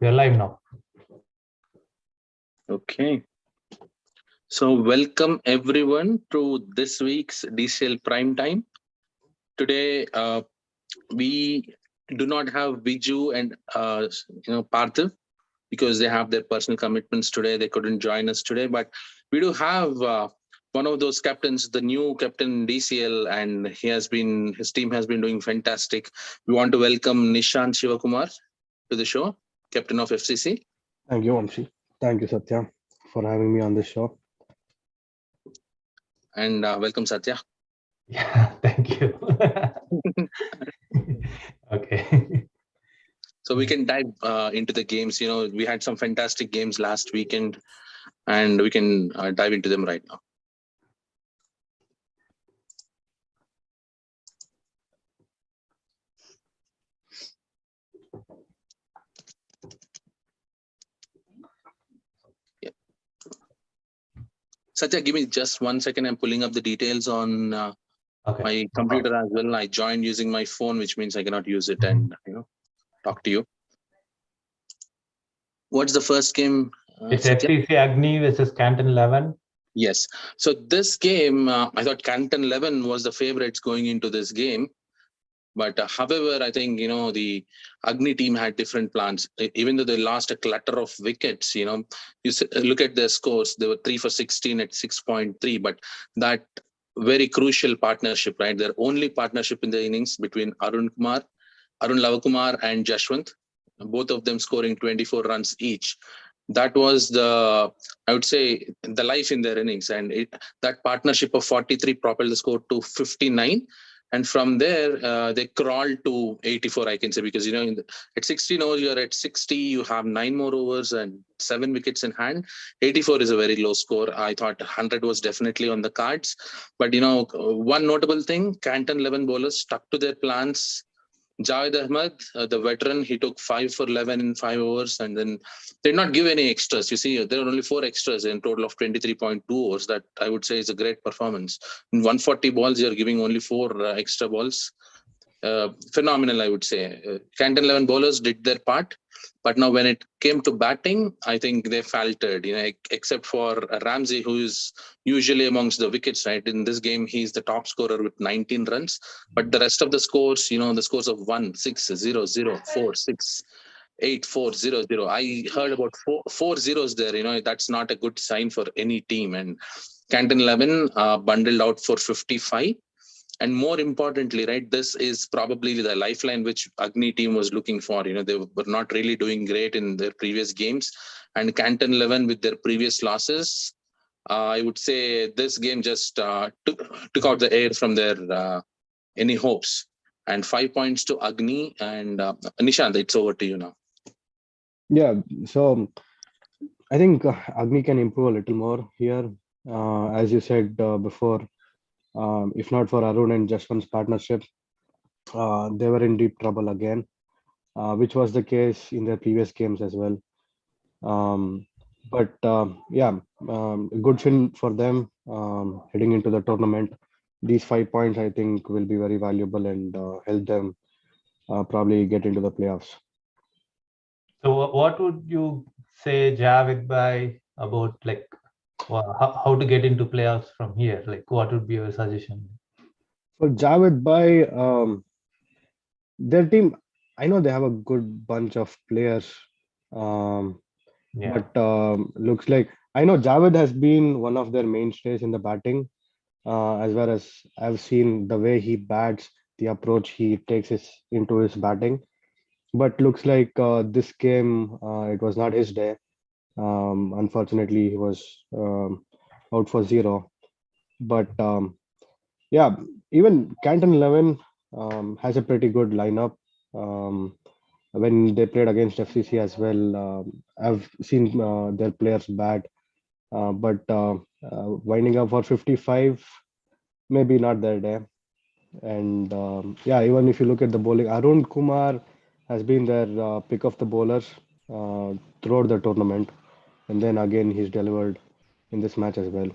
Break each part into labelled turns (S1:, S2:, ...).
S1: We are live now.
S2: Okay. So welcome everyone to this week's DCL Prime Time. Today, we do not have Viju and Parthiv because they have their personal commitments today. They couldn't join us today, but we do have one of those captains, the new captain DCL, and his team has been doing fantastic. We want to welcome Nishant Shivakumar to the show, captain of FCC.
S3: Thank you, Vamshi. Thank you, Satya, for having me on this show.
S2: And welcome, Satya.
S1: Yeah, thank you. Okay.
S2: So we can dive into the games. We had some fantastic games last weekend, and we can dive into them right now. Yeah. Satya, give me just 1 second. I'm pulling up the details on my computer as well. I joined using my phone, which means I cannot use it and talk to you. What's the first game?
S1: It's FCC Agni versus Canton 11.
S2: Yes. So this game, I thought Canton 11 was the favorites going into this game. But however, I think, the Agni team had different plans. Even though they lost a clutter of wickets, you look at their scores, they were 3 for 16 at 6.3. But that very crucial partnership, right? Their only partnership in the innings between Arun Lavakumar and Jashwant, both of them scoring 24 runs each. That was I would say, the life in their innings. And that partnership of 43 propelled the score to 59. And from there, they crawled to 84, I can say, because, at 16 overs, you're at 60, you have 9 more overs and 7 wickets in hand. 84 is a very low score. I thought 100 was definitely on the cards. But, one notable thing, Canton 11 bowlers stuck to their plans. Javed Ahmed, the veteran, he took 5 for 11 in 5 overs, and then they did not give any extras. You see, there are only 4 extras in total of 23.2 overs. That I would say is a great performance. In 140 balls, you're giving only 4 extra balls. Phenomenal, I would say. Canton 11 bowlers did their part. But now when it came to batting, I think they faltered, except for Ramsey, who is usually amongst the wickets, right? In this game, he's the top scorer with 19 runs. But the rest of the scores, the scores of 1, 6, 0, 0, 4, 6, 8, 4, 0, 0. I heard about four zeros there. That's not a good sign for any team. And Canton 11 bundled out for 55. And more importantly, right, this is probably the lifeline which Agni team was looking for. They were not really doing great in their previous games. And Canton 11, with their previous losses, I would say this game just took out the air from their any hopes. And 5 points to Agni. And Nishant, it's over to you now.
S3: Yeah, so I think Agni can improve a little more here. As you said before, if not for Arun and Jashwant's partnership, they were in deep trouble again, which was the case in their previous games as well. But good win for them heading into the tournament. These 5 points, I think, will be very valuable and help them probably get into the playoffs.
S1: So what would you say, Javed Bhai, about how to get into playoffs from here? Like, what would be your suggestion?
S3: For Javed Bhai, their team, I know they have a good bunch of players, but looks like, I know Javed has been one of their mainstays in the batting, as well as I've seen the way he bats, the approach he takes into his batting. But looks like this game, it was not his day. Unfortunately, he was out for 0. But even Canton 11 has a pretty good lineup. When they played against FCC as well, I've seen their players bat, but winding up for 55, maybe not their day. And even if you look at the bowling, Arun Kumar has been their pick of the bowlers throughout the tournament, and then again he's delivered in this match as well.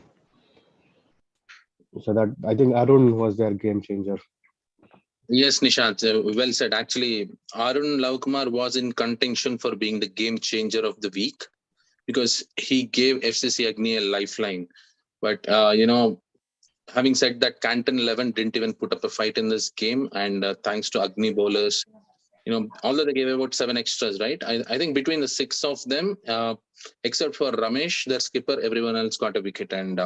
S3: So that, I think Arun was their game changer.
S2: Yes, Nishant, well said. Actually, Arun Lavkumar was in contention for being the game changer of the week because he gave FCC Agni a lifeline. But, having said that, Canton 11 didn't even put up a fight in this game. And thanks to Agni bowlers, although they gave about 7 extras, right? I think between the six of them, except for Ramesh, their skipper, everyone else got a wicket. And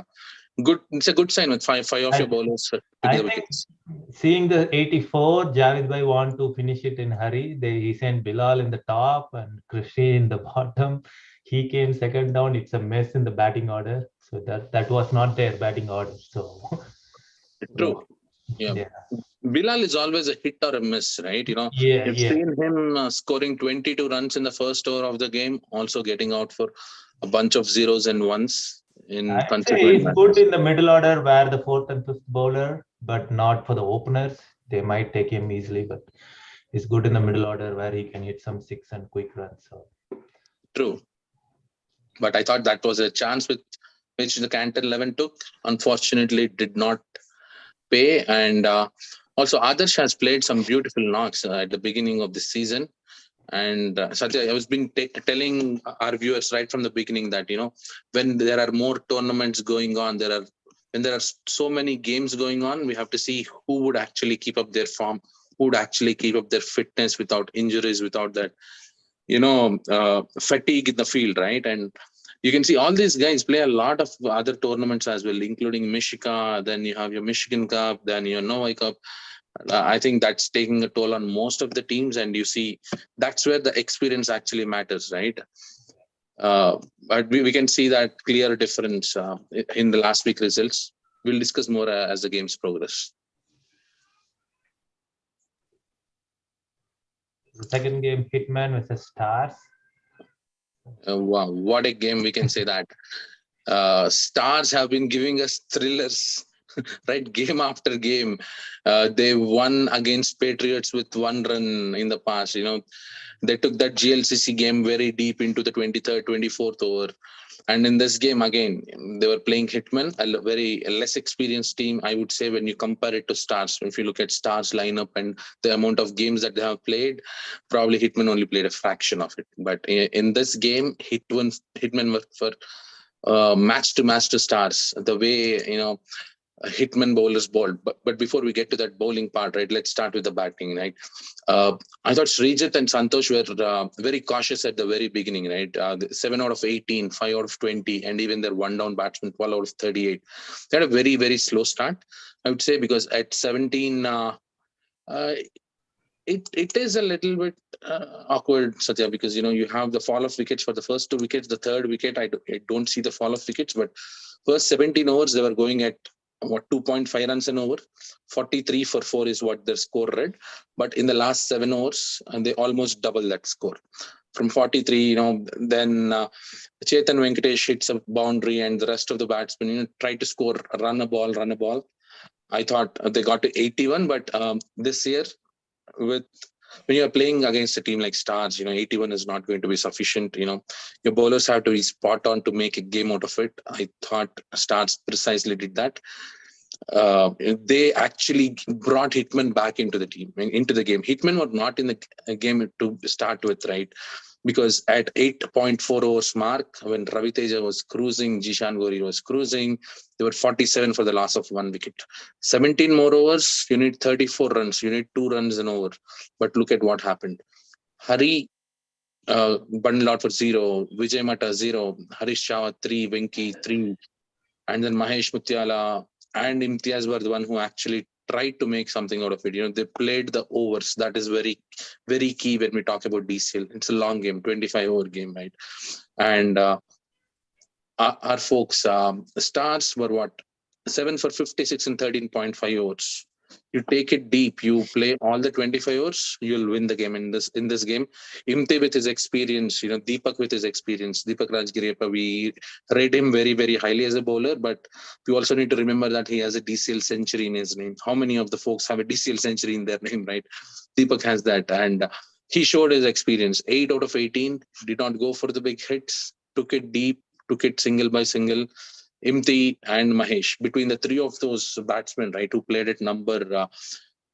S2: good, it's a good sign with five of your
S1: I,
S2: bowlers pick
S1: I
S2: the
S1: think
S2: wickets.
S1: seeing the 84, Javed Bhai want to finish it in hurry. He sent Bilal in the top and Krishi in the bottom. He came second down. It's a mess in the batting order. So that was not their batting order. So
S2: True. Yeah.
S1: yeah,
S2: Bilal is always a hit or a miss, right?
S1: yeah,
S2: You've
S1: yeah.
S2: seen him scoring 22 runs in the first over of the game, also getting out for a bunch of zeros and ones in
S1: I'd say
S2: consequent
S1: he's good
S2: matches.
S1: in the middle order where the fourth and fifth bowler, but not for the openers. They might take him easily, but he's good in the middle order where he can hit some six and quick runs. So
S2: True. But I thought that was a chance with which the Canton 11 took. Unfortunately, it did not pay. And also, Adarsh has played some beautiful knocks at the beginning of the season. And Satya, I was been telling our viewers right from the beginning that when there are more tournaments going on, when there are so many games going on, we have to see who would actually keep up their form, who would actually keep up their fitness without injuries, without that fatigue in the field, right? And you can see all these guys play a lot of other tournaments as well, including Michigan. Then you have your Michigan Cup, then your Novi Cup. I think that's taking a toll on most of the teams, and you see that's where the experience actually matters, right? But we can see that clear difference in the last week results. We'll discuss more as the games progress.
S1: the second game, Hitman versus Stars.
S2: Wow, what a game, we can say that. Stars have been giving us thrillers, right? Game after game. They won against Patriots with 1 run in the past. They took that GLCC game very deep into the 23rd, 24th over. And in this game, again, they were playing Hitman, a very less experienced team, I would say, when you compare it to Stars. If you look at Stars lineup and the amount of games that they have played, probably Hitman only played a fraction of it. But in this game, Hitman were for match to match to Stars. The way, Hitman bowlers bowled. But before we get to that bowling part, right, let's start with the batting, right? I thought Srijit and Santosh were very cautious at the very beginning, right? 7 out of 18, 5 out of 20, and even their one down batsman, 12 out of 38. They had a very, very slow start, I would say, because at 17, it is a little bit awkward, Satya, because you have the fall of wickets for the first 2 wickets. The third wicket, I don't see the fall of wickets, but first 17 overs, they were going at 2.5 runs an over. 43 for 4 is what their score read. But in the last 7 overs, and they almost double that score. From 43, then Chetan Venkatesh hits a boundary, and the rest of the batsmen try to score, run a ball. I thought they got to 81, but this year, with when you're playing against a team like Stars, 81 is not going to be sufficient. Your bowlers have to be spot on to make a game out of it. I thought Stars precisely did that. They actually brought Hitman back into the team, into the game. Hitman were not in the game to start with, right? Because at 8.4 overs mark, when Ravi Teja was cruising, Jishan Gori was cruising, they were 47 for the loss of 1 wicket. 17 more overs, you need 34 runs. You need 2 runs an over. But look at what happened. Hari bundled out for 0, Vijay Mata 0, Harish Chawat 3, Venki 3, and then Mahesh Mutyala and Imtiaz were the one who actually tried to make something out of it. They played the overs. That is very, very key when we talk about DCL. It's a long game, 25-over game, right? And our folks, the Stars were what? 7 for 56 in 13.5 overs. You take it deep, you play all the 25 overs, you'll win the game. In this game, Imti with his experience, Deepak with his experience, Deepak Rajgiriyappa, we rate him very, very highly as a bowler, but we also need to remember that he has a DCL century in his name. How many of the folks have a DCL century in their name, right? Deepak has that, and he showed his experience. 8 out of 18, did not go for the big hits, took it deep, took it single by single. Imti and Mahesh, between the three of those batsmen, right, who played at number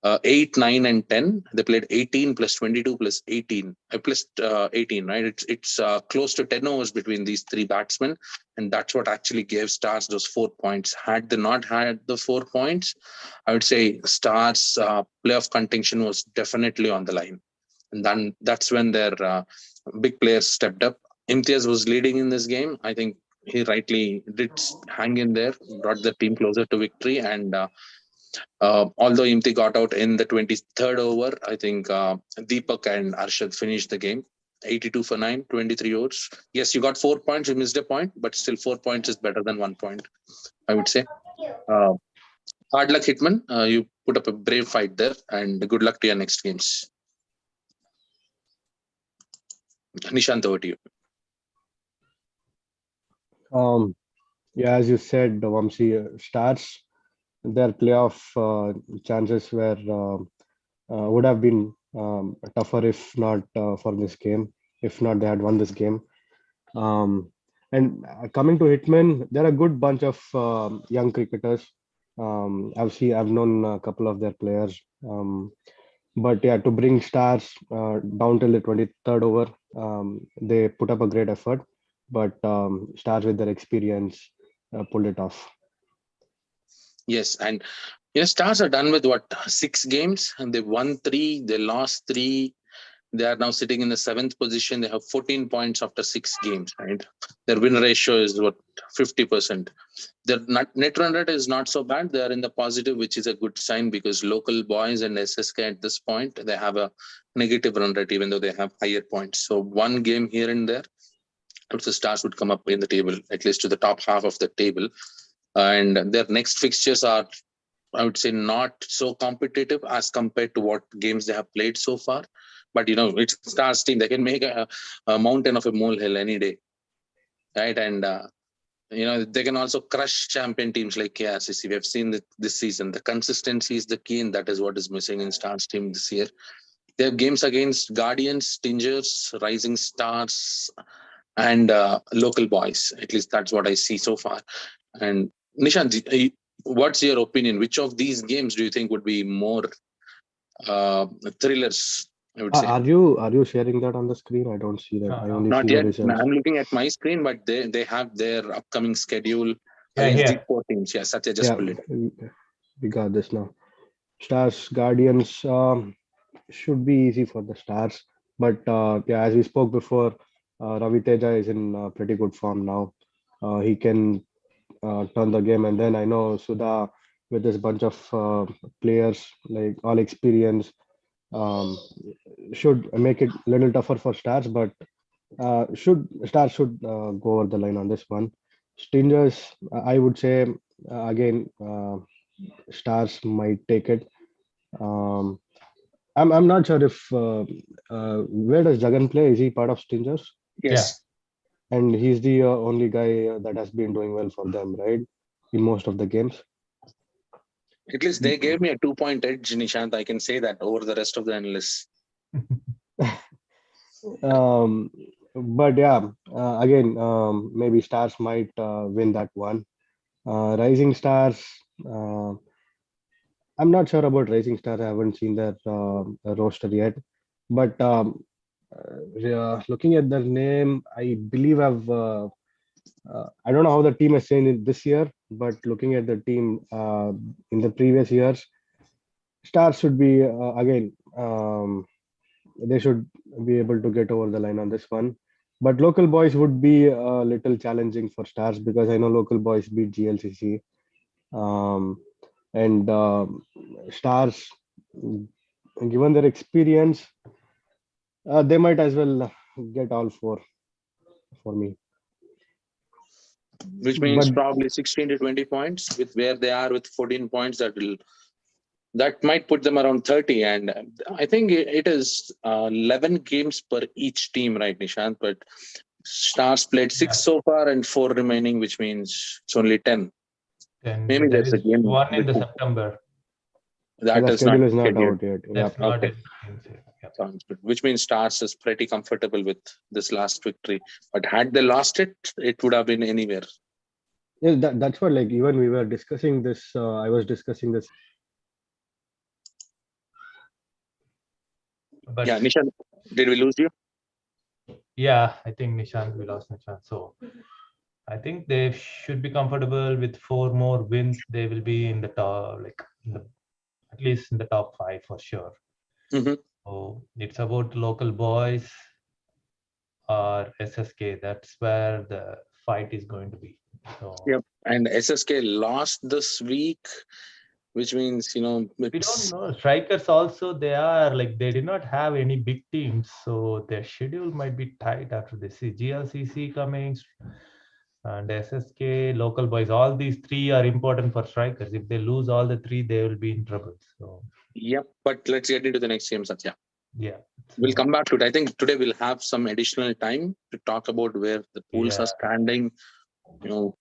S2: 8, 9, and 10. They played 18 plus 22 plus 18, plus 18, right? It's close to 10 overs between these three batsmen. And that's what actually gave Stars those 4 points. Had they not had the 4 points, I would say Stars playoff contention was definitely on the line. And then that's when their big players stepped up. Imtiaz was leading in this game. I think he rightly did hang in there, brought the team closer to victory. And although Imti got out in the 23rd over, I think Deepak and Arshad finished the game 82 for 9, 23 overs. Yes, you got 4 points, you missed a point, but still 4 points is better than 1 point, I would say. Hard luck, Hitman. You put up a brave fight there, and good luck to your next games. Nishant, over to you.
S3: Yeah, as you said, Vamsi, Stars, their playoff chances would have been tougher if not for this game. If not, they had won this game. And coming to Hitmen, they're a good bunch of young cricketers. I've known a couple of their players. But yeah, to bring Stars down till the 23rd over, they put up a great effort. But Stars with their experience pulled it off.
S2: Yes, and Stars are done with 6 games, and they won 3, they lost 3. They are now sitting in the 7th position. They have 14 points after 6 games, right? Their win ratio is 50%. Their net run rate is not so bad. They are in the positive, which is a good sign, because local boys and SSK at this point, they have a negative run rate, even though they have higher points. So one game here and there, the Stars would come up in the table, at least to the top half of the table. And their next fixtures are, I would say, not so competitive as compared to what games they have played so far. But it's Stars team. They can make a mountain of a molehill any day, right? And they can also crush champion teams like KRCC. We have seen this season. The consistency is the key, and that is what is missing in Stars team this year. They have games against Guardians, Tingers, Rising Stars, and local boys. At least that's what I see so far. And Nishant, what's your opinion? Which of these games do you think would be more thrillers? I would say.
S3: Are you sharing that on the screen? I don't see that. I only
S2: Not
S3: see
S2: yet.
S3: the results.
S2: I'm looking at my screen, but they have their upcoming schedule against these 4 teams. Yeah, Satya just pulled it.
S3: We got this now. Stars, Guardians should be easy for the Stars. But yeah, as we spoke before, Ravi Teja is in pretty good form now. He can turn the game. And then I know Sudha, with this bunch of players, like all experience, should make it a little tougher for Stars, but Stars should go over the line on this one. Stingers, I would say again, Stars might take it. I'm not sure if where does Jagan play? Is he part of Stingers?
S2: Yes.
S3: And he's the only guy that has been doing well for them, right? In most of the games.
S2: At least they gave me a 2-point edge, Nishant. I can say that over the rest of the analysts.
S3: But yeah, again, maybe Stars might win that one. Rising Stars, I'm not sure about Rising Stars. I haven't seen their roster yet. But looking at their name, I believe I don't know how the team is saying this year, but looking at the team in the previous years, Stars should be again. They should be able to get over the line on this one. But local boys would be a little challenging for Stars, because I know local boys beat GLCC. And Stars, given their experience, they might as well get all 4 for me.
S2: Which means probably 16 to 20 points with where they are with 14 points. That might put them around 30. And I think it is 11 games per each team, right, Nishant? But Stars played 6 so far and 4 remaining, which means it's only 10. Maybe there's a game.
S1: One in the September.
S2: That is
S3: schedule
S2: not
S3: is not
S2: scheduled.
S3: out yet.
S1: That's not
S2: Okay. Sounds good. Which means Stars is pretty comfortable with this last victory. But had they lost it, it would have been anywhere.
S3: Yeah, that's what, like, even we were discussing this. I was discussing this
S1: But
S2: Yeah, Nishan, did we lose you?
S1: yeah, I think we lost Nishant. So I think they should be comfortable with 4 more wins. They will be in the top, like at least in the top 5 for sure.
S2: Mm-hmm.
S1: So it's about local boys or SSK. That's where the fight is going to be. So
S2: Yep. And SSK lost this week, which means,
S1: we don't
S2: it's
S1: know. Strikers also, they are like they did not have any big teams, so their schedule might be tight after this. GLCC coming and SSK, local boys. All these three are important for strikers. If they lose all the three, they will be in trouble. So
S2: yep. But let's get into the next game, Satya.
S1: yeah.
S2: We'll
S1: So
S2: come back to it. I think today we'll have some additional time to talk about where the pools
S1: yeah.
S2: are standing. You know,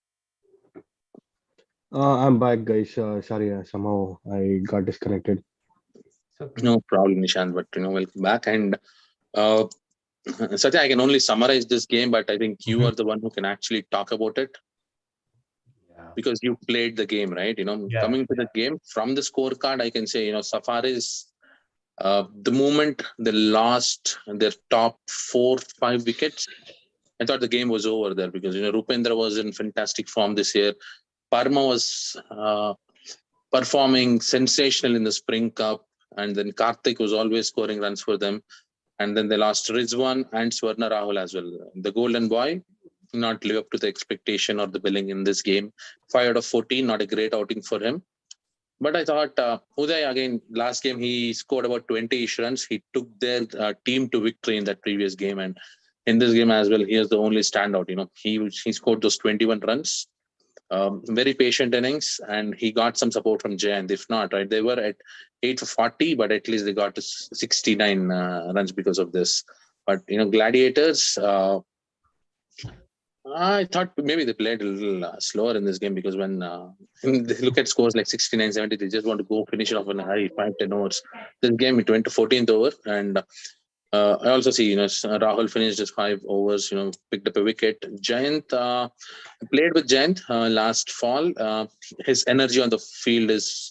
S3: I'm back, guys. Sorry, somehow I got disconnected.
S1: So
S2: no problem, Nishant, but welcome back. And uh, Satya, I can only summarize this game, but I think you
S1: mhm.
S2: are the one who can actually talk about it
S1: Yeah.
S2: because you played the game, right?
S1: Yeah.
S2: Coming to the game from the scorecard, I can say, Safaris, the moment they lost their top 4-5 wickets, I thought the game was over there because, Rupendra was in fantastic form this year. Parma was performing sensational in the Spring Cup, and then Karthik was always scoring runs for them. And then they lost Rizwan and Swarna Rahul as well. The golden boy not live up to the expectation or the billing in this game. 5 out of 14, not a great outing for him. But I thought Uday, again, last game, he scored about 20-ish runs. He took their team to victory in that previous game. And in this game as well, he is the only standout. He scored those 21 runs. Very patient innings, and he got some support from Jayant. If not, right, they were at 8 for 40, but at least they got to 69 runs because of this. But Gladiators, I thought maybe they played a little slower in this game because when they look at scores like 69, 70, they just want to go finish it off in a hurry, 5-10 overs. This game, it went to 14th over, and I also see, Rahul finished just 5 overs, picked up a wicket. Jayant, played with Jayant last fall. His energy on the field is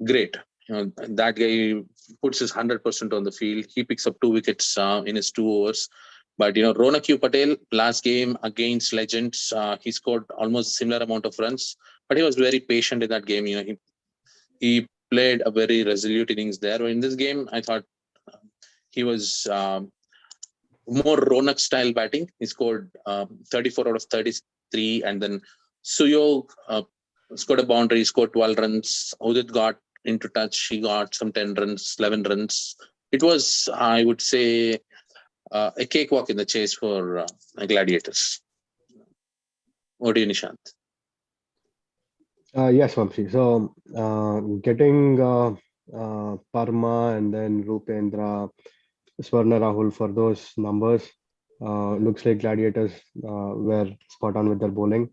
S2: great. That guy puts his 100% on the field. He picks up 2 wickets in his 2 overs. But Ronak U Patel last game against Legends, he scored almost a similar amount of runs, but he was very patient in that game. He played a very resolute innings there. But in this game, I thought he was more Ronak style batting. He scored 34 out of 33, and then Suyo scored a boundary, scored 12 runs. Udit got into touch. He got some 10 runs, 11 runs. It was, I would say, a cakewalk in the chase for Gladiators. What do you, Nishant?
S3: Yes, Vamsi. So, getting Parma and then Rupendra, Swarna Rahul for those numbers, looks like Gladiators were spot on with their bowling.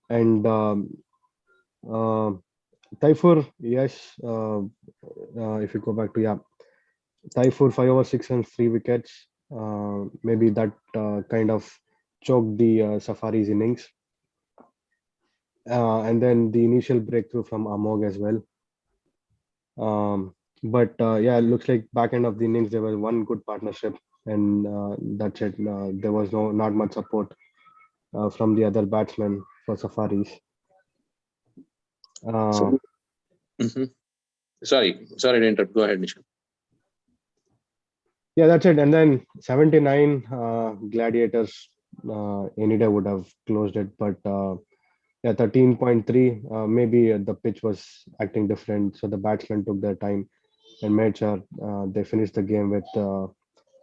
S3: And Taifur, yes, if you go back to, Taifur, 5 over 6 and 3 wickets. Maybe that kind of choked the Safaris innings. And then the initial breakthrough from Amog as well. But yeah, it looks like back end of the innings there was one good partnership, and that's it. There was not much support from the other batsmen for Safaris.
S2: So, mhm. Sorry to interrupt. Go ahead, Nishant.
S3: Yeah, that's it. And then 79 Gladiators, any day would have closed it, but yeah, 13.3. Maybe the pitch was acting different, so the batsmen took their time and made sure they finished the game with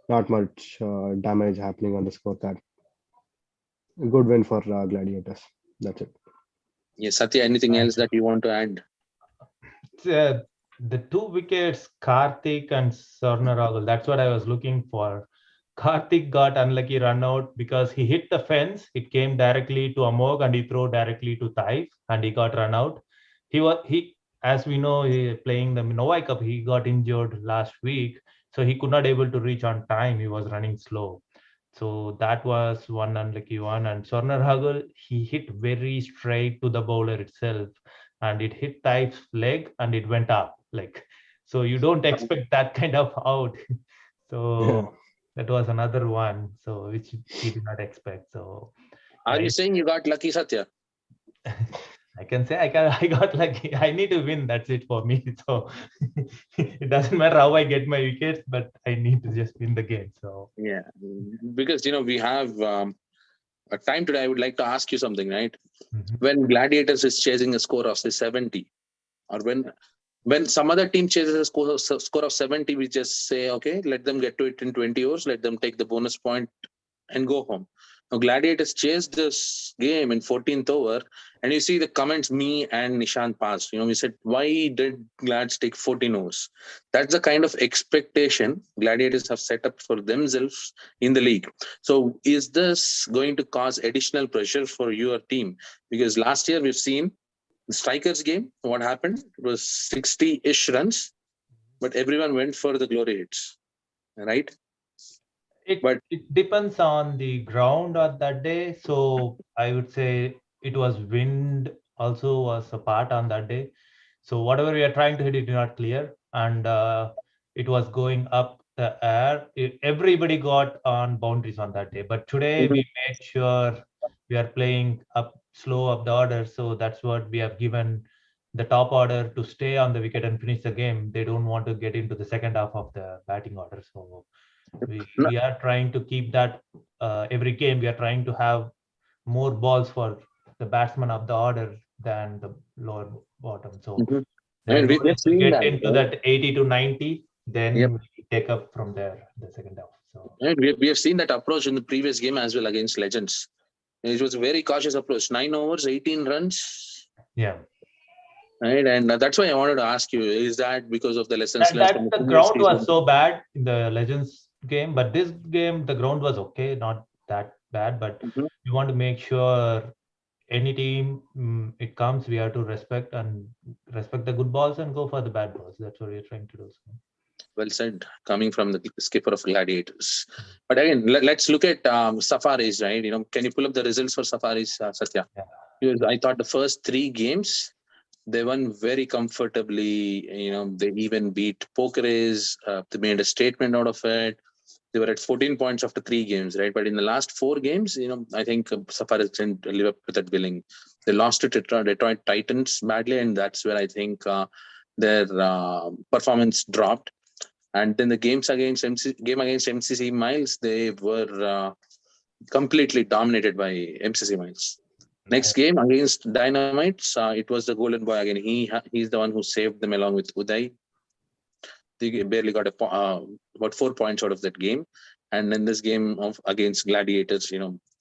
S3: not much damage happening on the scorecard. A good win for Gladiators. That's it.
S2: Yes, Satya, anything else that you want to add?
S1: The 2 wickets, Karthik and Swarna Rahul. That's what I was looking for. Karthik got unlucky run out because he hit the fence. It came directly to Amog and he threw directly to Taif and he got run out. He as we know, he playing the Novi Cup. He got injured last week, so he could not able to reach on time. He was running slow. So that was one unlucky one. And Swarna Rahul, he hit very straight to the bowler itself, and it hit Taif's leg and it went up. Like, so you don't expect that kind of out. So that was another one, so which we did not expect. So
S2: Are you saying you got lucky, Satya?
S1: I can say I got lucky. I need to win. That's it for me. So it doesn't matter how I get my wickets, but I need to just win the game. So
S2: Yeah, because we have a time today. I would like to ask you something, right? When Gladiators is chasing a score of say 70, or when some other team chases a score of 70, we just say, okay, let them get to it in 20 overs, let them take the bonus point and go home. Now, Gladiators chased this game in 14th over, and you see the comments me and Nishant passed. We said, why did Glads take 14 overs? That's the kind of expectation Gladiators have set up for themselves in the league. So, is this going to cause additional pressure for your team? Because last year we've seen the Strikers game, what happened? It was 60-ish runs, but everyone went for the glory hits, right?
S1: it depends on the ground on that day. So I would say it was wind also was a part on that day. So whatever we are trying to hit, it did not clear, and it was going up the air. Everybody got on boundaries on that day. But today we made sure we are playing up slow up the order. So that's what we have given the top order to stay on the wicket and finish the game. They don't want to get into the second half of the batting order. So we are trying to keep that every game. We are trying to have more balls for the batsman of the order than the lower bottom. So their
S2: And
S1: goal
S2: we've
S1: is to
S2: seen
S1: get
S2: that.
S1: into that 80 to 90, then
S2: Yep.
S1: we take up from there the second half. So
S2: And we have seen that approach in the previous game as well against Legends. It was a very cautious approach. 9 overs, 18 runs.
S1: yeah,
S2: Right. And that's why I wanted to ask you, is that because of the lessons learned from the
S1: the
S2: previous
S1: ground was
S2: season?
S1: so bad in the Legends game, but this game the ground was okay, not that bad. But we want to make sure any team it comes, we have to respect the good balls and go for the bad balls. That's what we're trying to do. So.
S2: Well said, coming from the skipper of Gladiators. But again, let's look at Safaris, right? Can you pull up the results for Safaris, Satya?
S1: Yeah.
S2: Because I thought the first 3 games, they won very comfortably. They even beat Pokeres. They made a statement out of it. They were at 14 points after 3 games, right? But in the last 4 games, I think Safaris didn't live up to that billing. They lost to Detroit Titans badly, and that's where I think their performance dropped. And then the game against MCC Miles, they were completely dominated by MCC Miles. Next game against Dynamites, it was the Golden Boy again. He's the one who saved them along with Uday. They barely got about 4 points out of that game. And in this game against Gladiators,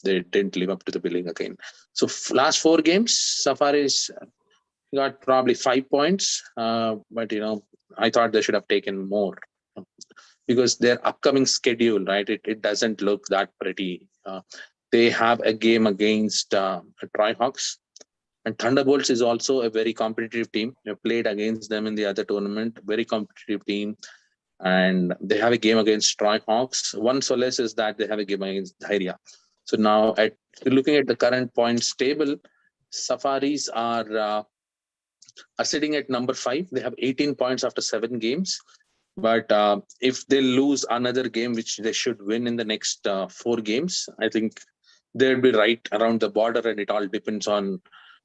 S2: they didn't live up to the billing again. So last 4 games, Safaris got probably 5 points. But I thought they should have taken more because their upcoming schedule, right? It doesn't look that pretty. They have a game against Tri-Hawks. And Thunderbolts is also a very competitive team. We played against them in the other tournament. Very competitive team. And they have a game against Tri-Hawks. One solace is that they have a game against Dhairya. So now, looking at the current points table, Safaris are sitting at number 5. They have 18 points after 7 games. But if they lose another game, which they should win in the next 4 games, I think they'll be right around the border, and it all depends on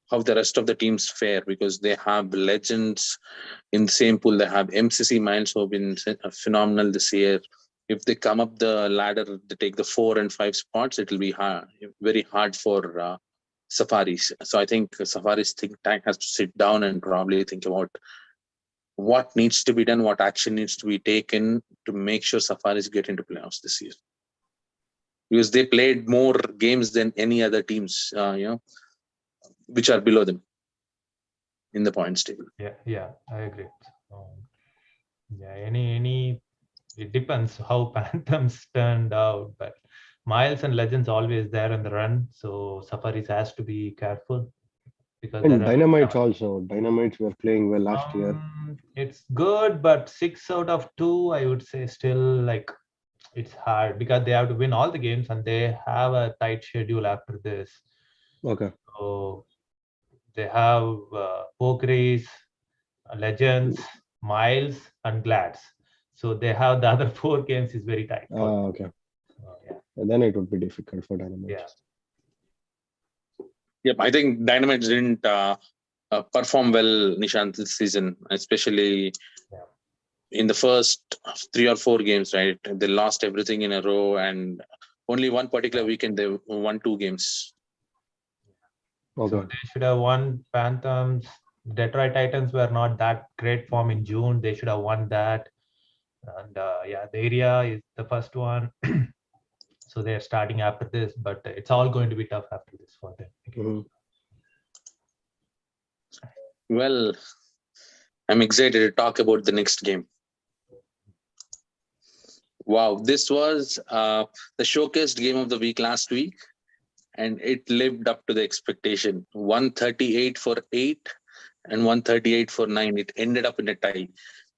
S2: how the rest of the teams fare, because they have legends in the same pool. They have MCC Miles, who have been phenomenal this year. If they come up the ladder, they take the 4 and 5 spots, it will be very hard for Safaris. So I think Safaris think tank has to sit down and probably think about what needs to be done, what action needs to be taken to make sure Safaris get into playoffs this year. Because they played more games than any other teams, which are below them in the points table.
S1: Yeah, I agree. It depends how Panthers turned out, but Miles and Legends always there in the run, so Safaris has to be careful because
S3: And Dynamites were playing well last year.
S1: It's good, but 6 out of 2, I would say, still like it's hard because they have to win all the games and they have a tight schedule after this.
S3: Okay.
S1: So they have Pokeries, Legends, Miles, and Glads. So they have the other 4 games is very tight.
S3: Okay.
S1: Yeah.
S3: Then it would be difficult for Dynamite.
S1: Yeah.
S2: Yep, I think Dynamite didn't perform well, Nishant, this season, especially in the first 3 or 4 games, right? They lost everything in a row, and only one particular weekend they won 2 games.
S3: Okay.
S1: So they should have won Phantoms. Detroit Titans were not that great form in June. They should have won that. And yeah, the area is the first one. So they're starting after this, but it's all going to be tough after this for them.
S3: Mhm.
S2: Well, I'm excited to talk about the next game. Wow, this was the showcased game of the week last week, and it lived up to the expectation. 138 for 8 and 138 for 9. It ended up in a tie.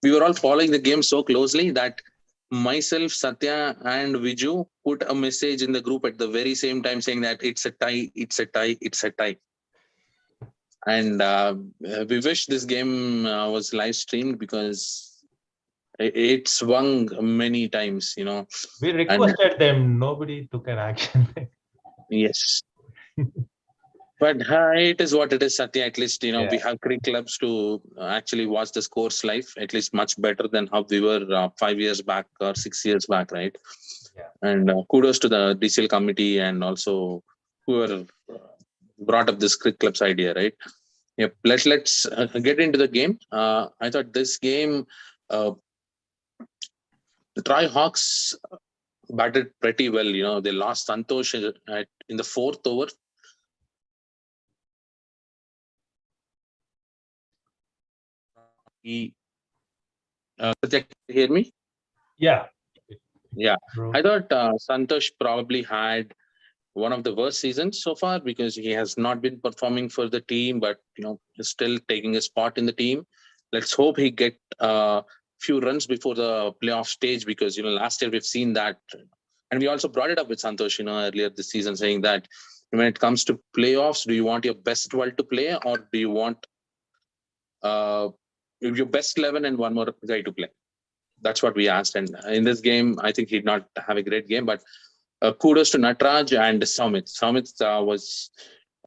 S2: We were all following the game so closely that myself, Satya, and Viju put a message in the group at the very same time saying that it's a tie, it's a tie, it's a tie. And we wish this game was live streamed because it swung many times, you know.
S1: We requested them. Nobody took an action.
S2: Yes. But it is what it is, Satya. At least, you know, we have Greek clubs to actually watch the scores live, at least much better than how we were 5 years back or 6 years back, right?
S1: Yeah.
S2: And kudos to the DCL committee and also whoever brought up this Greek clubs idea, right? Yep. Let's get into the game. I thought this game, the Troy Hawks batted pretty well. You know, they lost Santosh in the 4th over. Can you hear me?
S1: Yeah.
S2: Yeah. I thought Santosh probably had one of the worst seasons so far because he has not been performing for the team, but you know, he's still taking a spot in the team. Let's hope he get a few runs before the playoff stage because you know last year we've seen that, and we also brought it up with Santosh, you know, earlier this season, saying that when it comes to playoffs, do you want your best 12 to play, or do you want your best 11 and one more guy to play? That's what we asked, and in this game, I think he did not have a great game, but kudos to Natraj and Soumit. Soumit was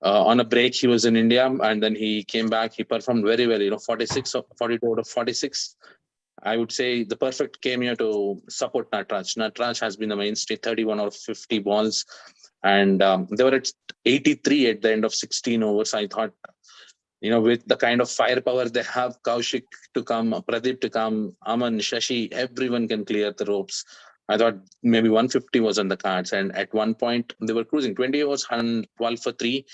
S2: on a break. He was in India, and then he came back. He performed very well. You know, 46 or 42 out of 46. I would say the perfect cameo to support Natraj. Natraj has been the mainstay, 31 out of 50 balls, and they were at 83 at the end of 16 overs. I thought, you know, with the kind of firepower they have, Kaushik to come, Pradeep to come, Aman, Shashi, everyone can clear the ropes. I thought maybe 150 was on the cards. And at one point, they were cruising. 20 overs, 12 for 3.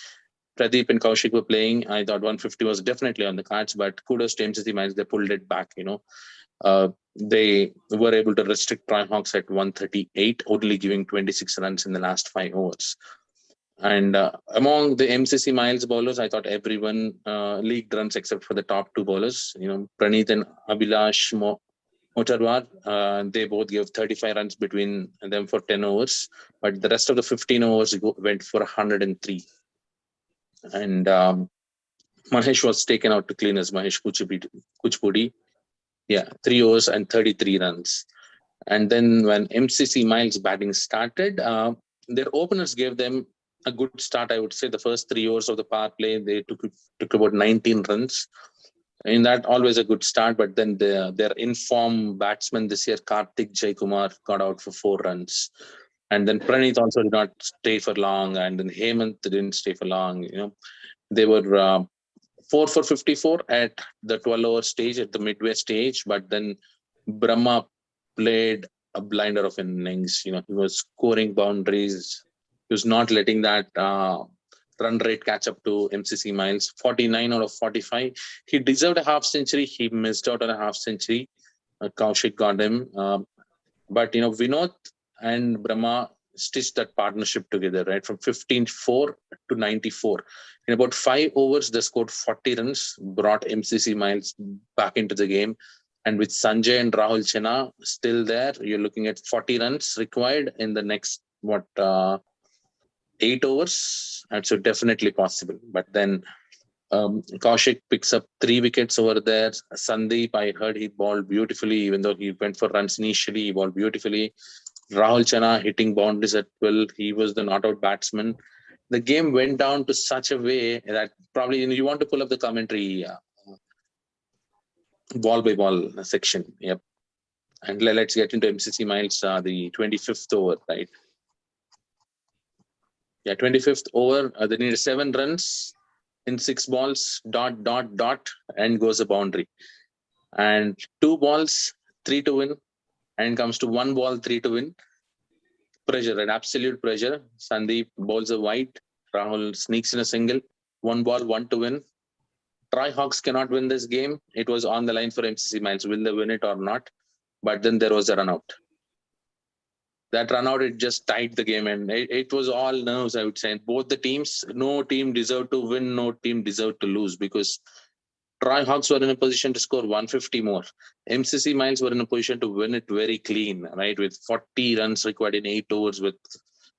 S2: Pradeep and Kaushik were playing. I thought 150 was definitely on the cards. But kudos to MCC Mines, they pulled it back, you know. They were able to restrict Troy Hawks at 138, only giving 26 runs in the last 5 overs. And among the MCC Miles bowlers, I thought everyone leagued runs except for the top 2 bowlers. You know, Praneeth and Abhilash Motarwar, they both gave 35 runs between them for 10 overs. But the rest of the 15 overs went for 103. And Mahesh was taken out to clean as Mahesh Kuchpudi. Yeah, 3 overs and 33 runs. And then when MCC Miles batting started, their openers gave them a good start. I would say the first 3 overs of the power play, they took about 19 runs. In that, always a good start. But then their informed batsman this year, Karthik Jaikumar, got out for 4 runs. And then Praneeth also did not stay for long. And then Hemant didn't stay for long. You know, they were 4 for 54 at the 12-over stage, at the midway stage. But then Brahma played a blinder of innings. You know, he was scoring boundaries. He was not letting that run rate catch up to MCC Miles. 49 out of 45. He deserved a half century. He missed out on a half century. Kaushik got him. But, you know, Vinod and Brahma stitched that partnership together, right? From 15-4 to 94. In about 5 overs, they scored 40 runs, brought MCC Miles back into the game. And with Sanjay and Rahul Chena still there, you're looking at 40 runs required in the next, 8 overs. And so definitely possible. But then Kaushik picks up 3 wickets over there. Sandeep, I heard he bowled beautifully, even though he went for runs initially, he bowled beautifully. Rahul Chana hitting boundaries at will. He was the not out batsman. The game went down to such a way that probably you want to pull up the commentary ball by ball section. Yep. And let's get into MCC Miles, the 25th over, right? Yeah, 25th over. They needed 7 runs in 6 balls, dot, and goes a boundary. And 2 balls, 3 to win, and comes to 1 ball, 3 to win. Pressure, an absolute pressure. Sandeep bowls a wide. Rahul sneaks in a single. 1 ball, 1 to win. Troy Hawks cannot win this game. It was on the line for MCC Miles. Will they win it or not? But then there was a run out. That run out, it just tied the game, and it was all nerves, I would say. And both the teams, no team deserved to win, no team deserved to lose, because Troy Hawks were in a position to score 150 more. MCC Miles were in a position to win it very clean, right? With 40 runs required in 8 overs, with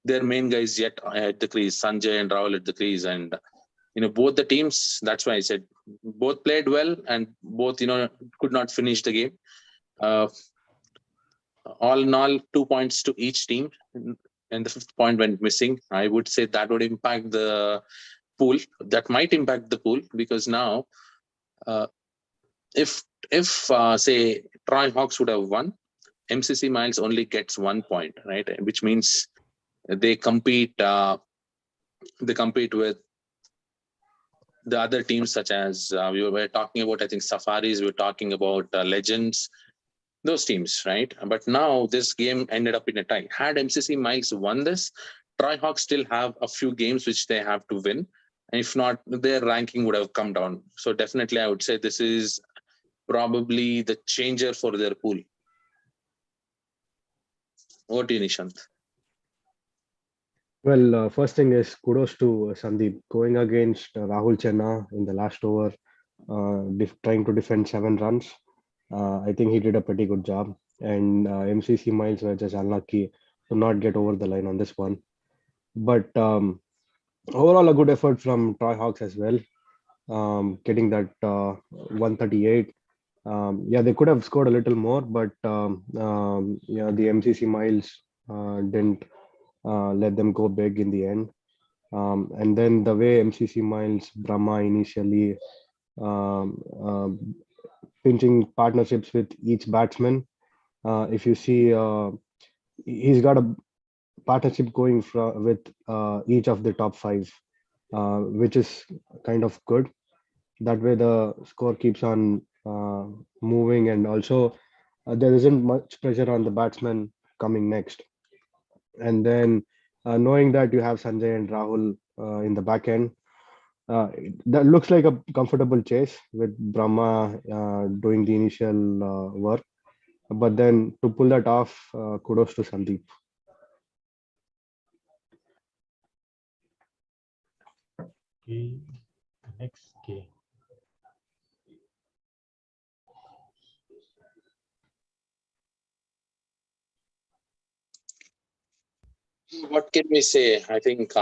S2: their main guys yet at the crease, Sanjay and Rahul at the crease. And, both the teams, that's why I said both played well, and both, could not finish the game. All in all, 2 points to each team, and the 5th point went missing. I would say that would impact the pool. That might impact the pool, because now, if say Troy Hawks would have won, MCC Miles only gets 1 point, right? Which means they compete. They compete with the other teams, such as we were talking about. I think Safaris. We were talking about Legends. Those teams, right? But now this game ended up in a tie. Had MCC Miles won this, Troy Hawks still have a few games which they have to win. And if not, their ranking would have come down. So definitely, I would say this is probably the changer for their pool. Over to you, Nishant.
S3: Well, first thing is kudos to Sandeep going against Rahul Chana in the last over, trying to defend 7 runs. I think he did a pretty good job, and MCC Miles were just unlucky to not get over the line on this one. But overall, a good effort from Troy Hawks as well, getting that 138. Yeah, they could have scored a little more, but yeah, the MCC Miles didn't let them go big in the end. And then the way MCC Miles, Brahma initially pinching partnerships with each batsman. If you see, he's got a partnership going with each of the top 5, which is kind of good. That way the score keeps on moving, and also there isn't much pressure on the batsman coming next. And then knowing that you have Sanjay and Rahul in the back end, that looks like a comfortable chase with Brahma doing the initial work. But then to pull that off, kudos to Sandeep.
S1: Okay, next game.
S2: What can we say? I think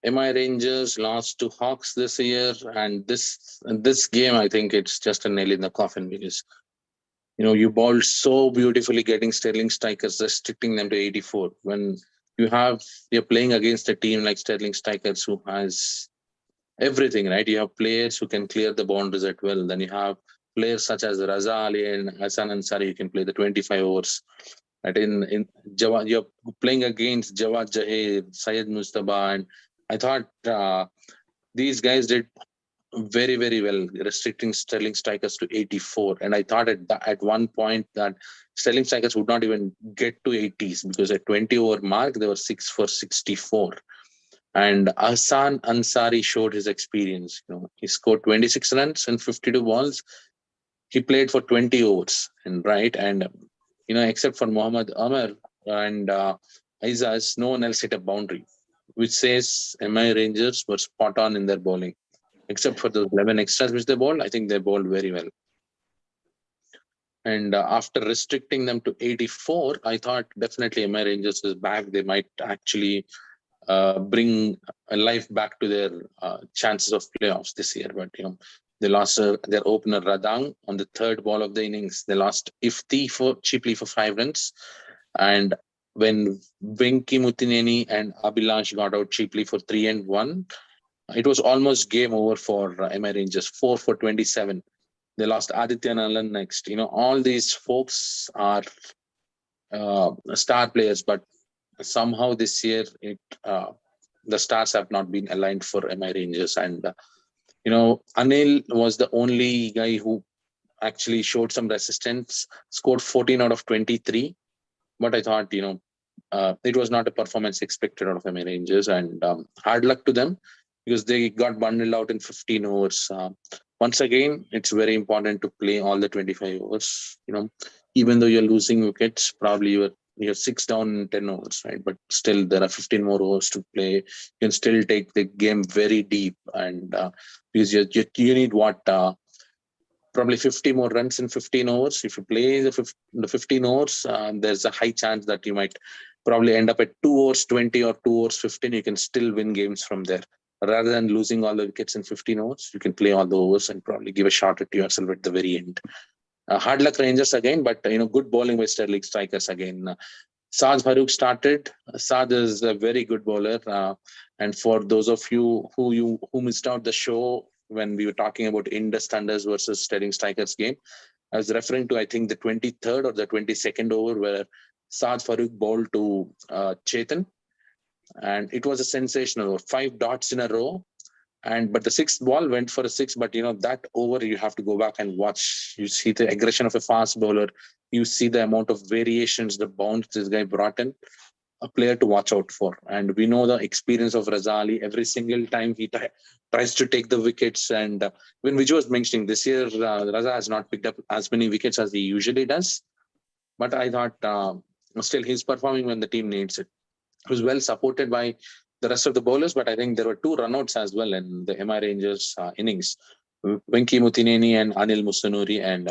S2: MI Rangers lost to Hawks this year, and this game, I think it's just a nail in the coffin, because you bowled so beautifully, getting Sterling Strikers, restricting them to 84. When you're playing against a team like Sterling Strikers, who has everything, right? You have players who can clear the boundaries at will. Then you have players such as Raza Ali and Hassan Ansari who can play the 25 overs. Right? In Jawad, you're playing against Jawad Jahed, Syed Mustafa, and I thought these guys did very, very well, restricting Sterling Strikers to 84. And I thought at one point that Sterling Strikers would not even get to 80s, because at 20 over mark, they were 6 for 64. And Hassan Ansari showed his experience. He scored 26 runs and 52 balls. He played for 20 overs, and except for Muhammad Amar and Aizaz, no one else hit a boundary, which says MI Rangers were spot on in their bowling. Except for the 11 extras which they bowled, I think they bowled very well. And after restricting them to 84, I thought definitely MI Rangers is back. They might actually bring a life back to their chances of playoffs this year. But they lost their opener Radang on the third ball of the innings. They lost Ifti cheaply for 5 runs, and when Venki Mutineni and Abhilash got out cheaply for 3 and 1, it was almost game over for MI Rangers. 4 for 27. They lost Aditya Nalan next. All these folks are star players, but somehow this year the stars have not been aligned for MI Rangers. And Anil was the only guy who actually showed some resistance, scored 14 out of 23. But I thought, it was not a performance expected out of MI Rangers, and hard luck to them because they got bundled out in 15 overs. Once again, it's very important to play all the 25 overs. Even though you're losing wickets, probably you're 6 down in 10 overs, right? But still, there are 15 more overs to play. You can still take the game very deep, and because you need what? Probably 50 more runs in 15 overs. If you play the 15 overs, there's a high chance that you might probably end up at 2 overs 20 or 2 overs 15. You can still win games from there. Rather than losing all the wickets in 15 overs, you can play all the overs and probably give a shot at yourself at the very end. Hard luck Rangers again, but good bowling by Sterling strikers again. Saad Farouk started. Saad is a very good bowler. And for those of you who missed out the show when we were talking about Indus Thunders versus Sterling Strikers game, I was referring to, I think, the 23rd or the 22nd over where Saad Farouk bowled to Chetan. And it was a sensational 5 dots in a row. But the 6th ball went for a 6. But that over, you have to go back and watch. You see the aggression of a fast bowler. You see the amount of variations, the bounce this guy brought in. A player to watch out for. And we know the experience of Razali. Every single time he tries to take the wickets. And when Vijay was mentioning this year, Raza has not picked up as many wickets as he usually does. But I thought still he's performing when the team needs it. He was well supported by the rest of the bowlers, but I think there were 2 runouts as well in the MI Rangers innings. Venki Mutineni and Anil Mustanuri. And,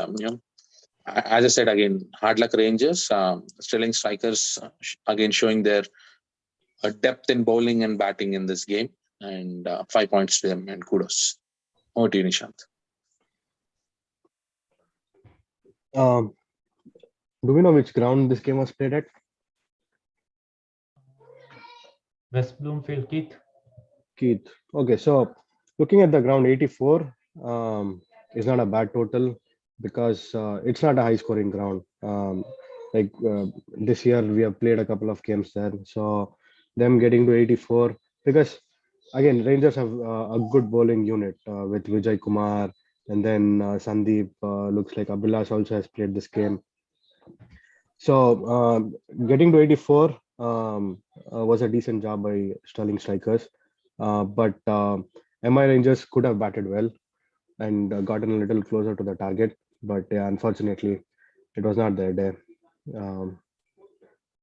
S2: as I said, again, hard luck Rangers. Sterling strikers, again, showing their depth in bowling and batting in this game. And 5 points to them, and kudos. Over to you, Nishant.
S3: Do we know which ground this game was played at?
S1: West Bloomfield, Keith.
S3: Keith. Okay, so looking at the ground, 84 is not a bad total because it's not a high scoring ground. This year we have played a couple of games there, so them getting to 84, because again Rangers have a good bowling unit with Vijay Kumar, and then Sandeep. Looks like Abhilash also has played this game. So getting to 84 was a decent job by Sterling strikers, but MI Rangers could have batted well and gotten a little closer to the target, but yeah, unfortunately it was not their day.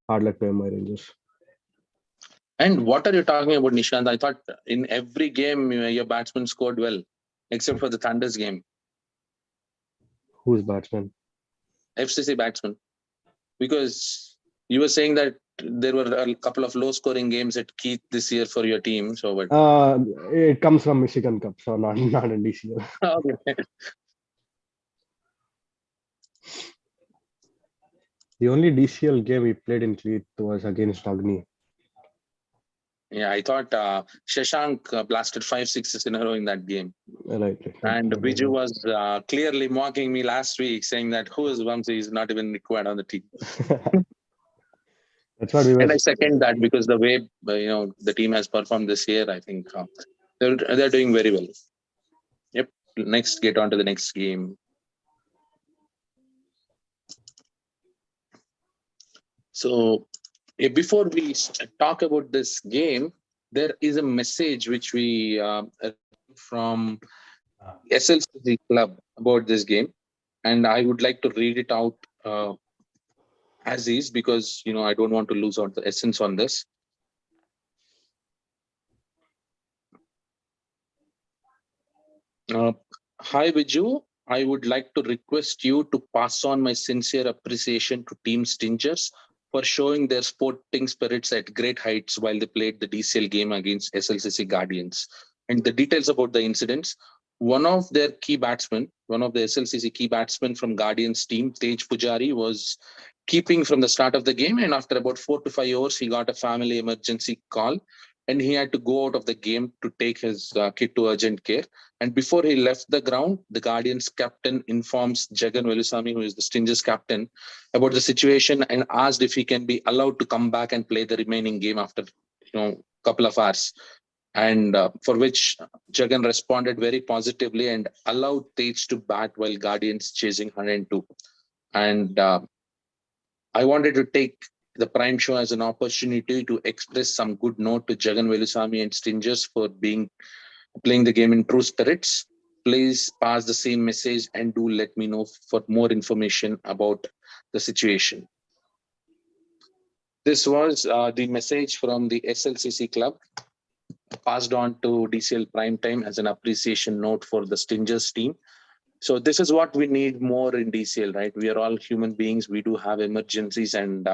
S3: Hard luck to MI Rangers.
S2: And what are you talking about, Nishant? I thought in every game your batsman scored well, except for the Thunders game.
S3: Who's batsman?
S2: FCC batsman. Because you were saying that there were a couple of low-scoring games at Keith this year for your team. So, but
S3: it comes from Michigan Cup, so not in DCL.
S2: Okay.
S3: The only DCL game we played in Keith was against Agni.
S2: Yeah, I thought Shashank blasted 5 sixes in a row in that game.
S3: Right.
S2: And Viju was clearly mocking me last week, saying that who is Vamsi is not even required on the team.
S3: That's what we were.
S2: And I second that because the way the team has performed this year, I think they're doing very well. Yep. Next, get on to the next game. So before we talk about this game, there is a message which we from SLCG Club about this game, and I would like to read it out as is because I don't want to lose out the essence on this. Hi Viju, I would like to request you to pass on my sincere appreciation to Team Stingers for showing their sporting spirits at great heights while they played the DCL game against SLCC Guardians. And the details about the incidents: one of their key batsmen, one of the SLCC key batsmen from Guardians team, Tej Pujari, was keeping from the start of the game. And after about 4 to 5 hours, he got a family emergency call and he had to go out of the game to take his kid to urgent care. And before he left the ground, the Guardians captain informs Jagan Velusamy, who is the Stingers captain, about the situation and asked if he can be allowed to come back and play the remaining game after couple of hours. And for which Jagan responded very positively and allowed Tej to bat while Guardians chasing 102. And I wanted to take the Prime Show as an opportunity to express some good note to Jagan Velusamy and Stingers for playing the game in true spirits. Please pass the same message and do let me know for more information about the situation. This was the message from the SLCC club, passed on to DCL Prime Time as an appreciation note for the Stingers team. So this is what we need more in DCL, right? We are all human beings. We do have emergencies, and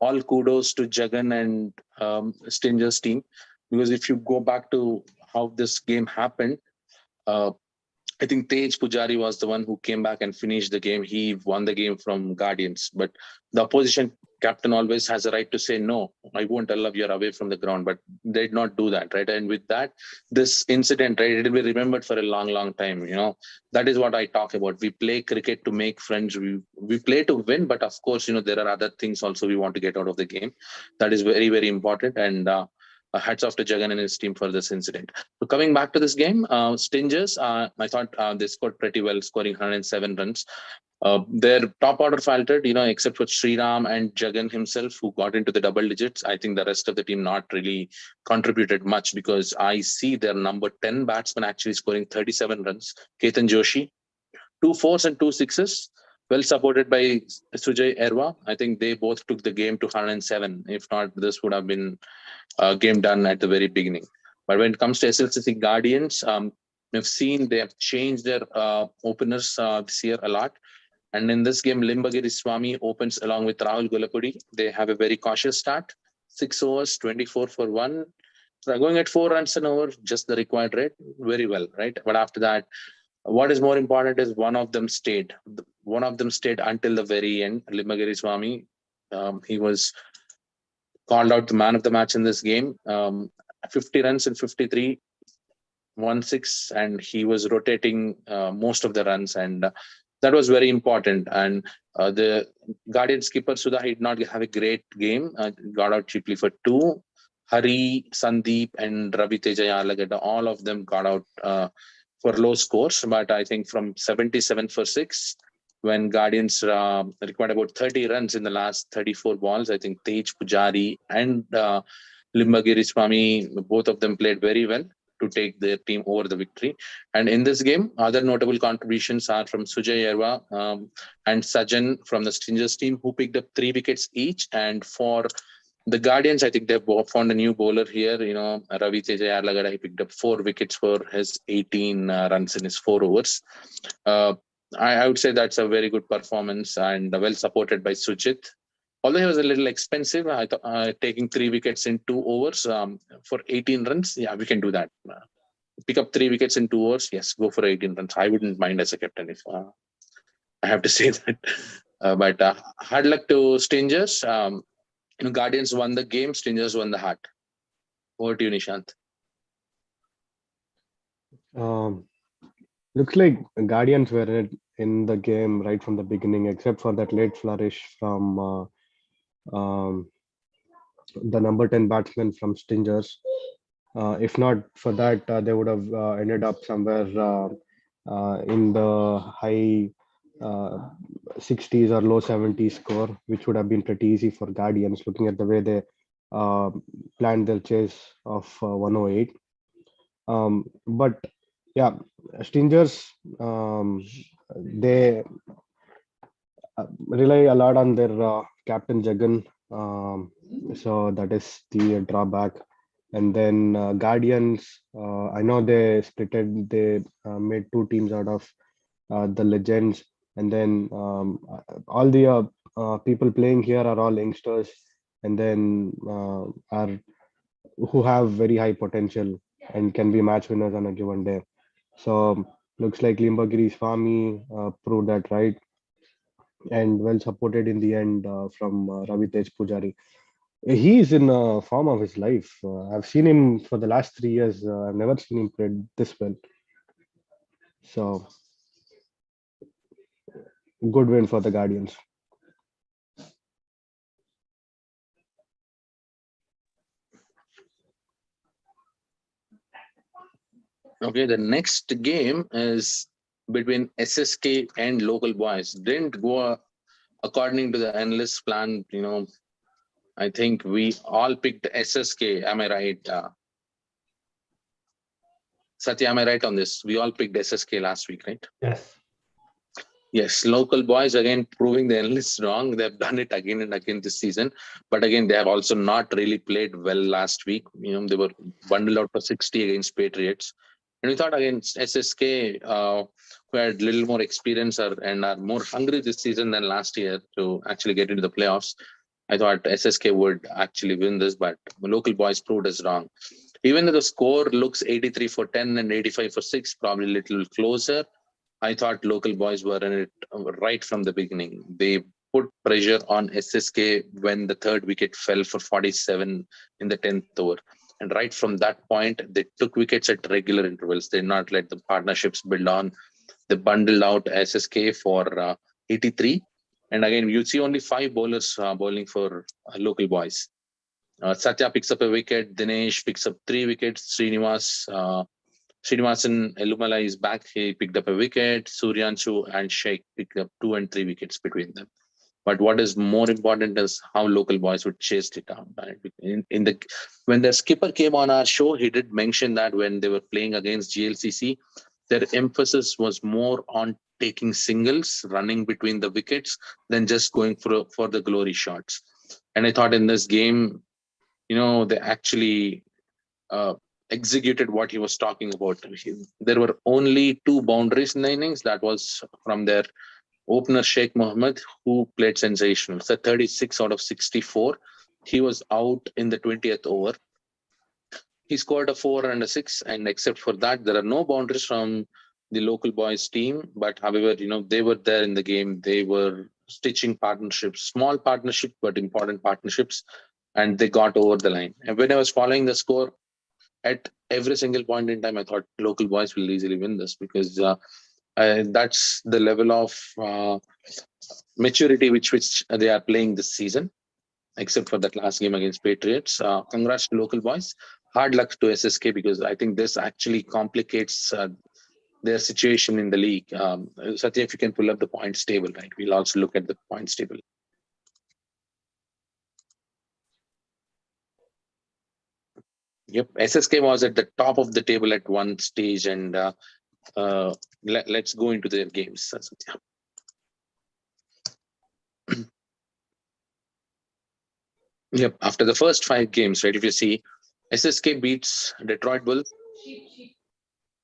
S2: all kudos to Jagan and Stingers team, because if you go back to how this game happened, I think Tej Pujari was the one who came back and finished the game. He won the game from Guardians, but the opposition captain always has a right to say, no, I won't allow you away from the ground, but they did not do that, right? And with that, this incident, right, it will be remembered for a long, long time. That is what I talk about. We play cricket to make friends. We play to win, but of course, there are other things also we want to get out of the game. That is very, very important. And hats off to Jagan and his team for this incident. So coming back to this game, Stingers, I thought they scored pretty well, scoring 107 runs. Their top order faltered, except for Sriram and Jagan himself, who got into the double digits. I think the rest of the team not really contributed much, because I see their number 10 batsman actually scoring 37 runs. Ketan Joshi, 2 4s and 2 6s, well supported by Sujay Erwa. I think they both took the game to 107. If not, this would have been a game done at the very beginning. But when it comes to SLCC Guardians, we've seen they have changed their openers this year a lot. And in this game, Limbagiri Swami opens along with Rahul Gulapudi. They have a very cautious start. 6 overs, 24 for 1. They're going at 4 runs an over, just the required rate. Very well, right? But after that, what is more important is one of them stayed. One of them stayed until the very end. Limbagiri Swami, he was called out the man of the match in this game. 50 runs in 53, 1-6, and he was rotating most of the runs, and that was very important. And the Guardian skipper Sudha did not have a great game. Got out cheaply for 2. Hari, Sandeep, and Ravi Tejayalagada, all of them got out for low scores. But I think from 77 for 6, when Guardians required about 30 runs in the last 34 balls, I think Tej Pujari and Limbagiri Swami, both of them played very well to take their team over the victory. And in this game, other notable contributions are from Sujay Erwa and Sajan from the Stingers team, who picked up 3 wickets each. And for the Guardians, I think they've found a new bowler here. Ravi Tejayalagada, he picked up 4 wickets for his 18 runs in his 4 overs. I would say that's a very good performance and well supported by Sujit. Although he was a little expensive, I thought taking 3 wickets in 2 overs for 18 runs, yeah, we can do that. Pick up 3 wickets in 2 overs, yes, go for 18 runs. I wouldn't mind as a captain if I have to say that. But hard luck to Stingers. Guardians won the game, Stingers won the heart. Over to you, Nishant.
S3: Looks like Guardians were in the game right from the beginning, except for that late flourish from the number 10 batsman from Stingers. If not for that, they would have ended up somewhere in the high 60s or low 70s score, which would have been pretty easy for Guardians, looking at the way they planned their chase of 108. But yeah, Stingers, they rely a lot on their captain Jagan, so that is the drawback. And then Guardians, I know they splitted, they made 2 teams out of the legends, and then all the people playing here are all youngsters, and then are who have very high potential and can be match winners on a given day. So looks like Limbagiri's Swami proved that right, and well supported in the end from Ravi Tej Pujari. He is in form of his life. I've seen him for the last 3 years. I've never seen him play this well. So good win for the Guardians.
S2: Okay, the next game is between SSK and local boys. Didn't go according to the analyst plan. I think we all picked SSK. Am I right? Satya, am I right on this? We all picked SSK last week, right?
S1: Yes.
S2: Yes, local boys again proving the analysts wrong. They've done it again and again this season. But again, they have also not really played well last week. They were bundled out for 60 against Patriots. And we thought against SSK, who had little more experience and are more hungry this season than last year to actually get into the playoffs. I thought SSK would actually win this, but local boys proved us wrong. Even though the score looks 83 for 10 and 85 for 6, probably a little closer, I thought local boys were in it right from the beginning. They put pressure on SSK when the third wicket fell for 47 in the 10th over. And right from that point, they took wickets at regular intervals. They did not let the partnerships build on. They bundled out SSK for 83. And again, you see only 5 bowlers bowling for local boys. Satya picks up a wicket. Dinesh picks up 3 wickets. Srinivasan Elumala is back. He picked up a wicket. Suryanshu and Sheikh picked up 2 and 3 wickets between them. But what is more important is how local boys would chase it down. Right? When the skipper came on our show, he did mention that when they were playing against GLCC, their emphasis was more on taking singles, running between the wickets, than just going for the glory shots. And I thought in this game, they actually executed what he was talking about. There were only 2 boundaries in the innings. That was from their opener Sheikh Mohammed, who played sensational. So 36 out of 64. He was out in the 20th over. He scored a 4 and a 6, and except for that, there are no boundaries from the local boys team. But however, they were there in the game. They were stitching partnerships, small partnerships, but important partnerships, and they got over the line. And when I was following the score, at every single point in time, I thought local boys will easily win this, because that's the level of maturity which they are playing this season, except for that last game against Patriots. Congrats to local boys. Hard luck to SSK, because I think this actually complicates their situation in the league. Satya, if you can pull up the points table, right? We'll also look at the points table. Yep, SSK was at the top of the table at one stage, and let's go into their games. Yep, after the first 5 games, right? If you see, SSK beats Detroit Bulls.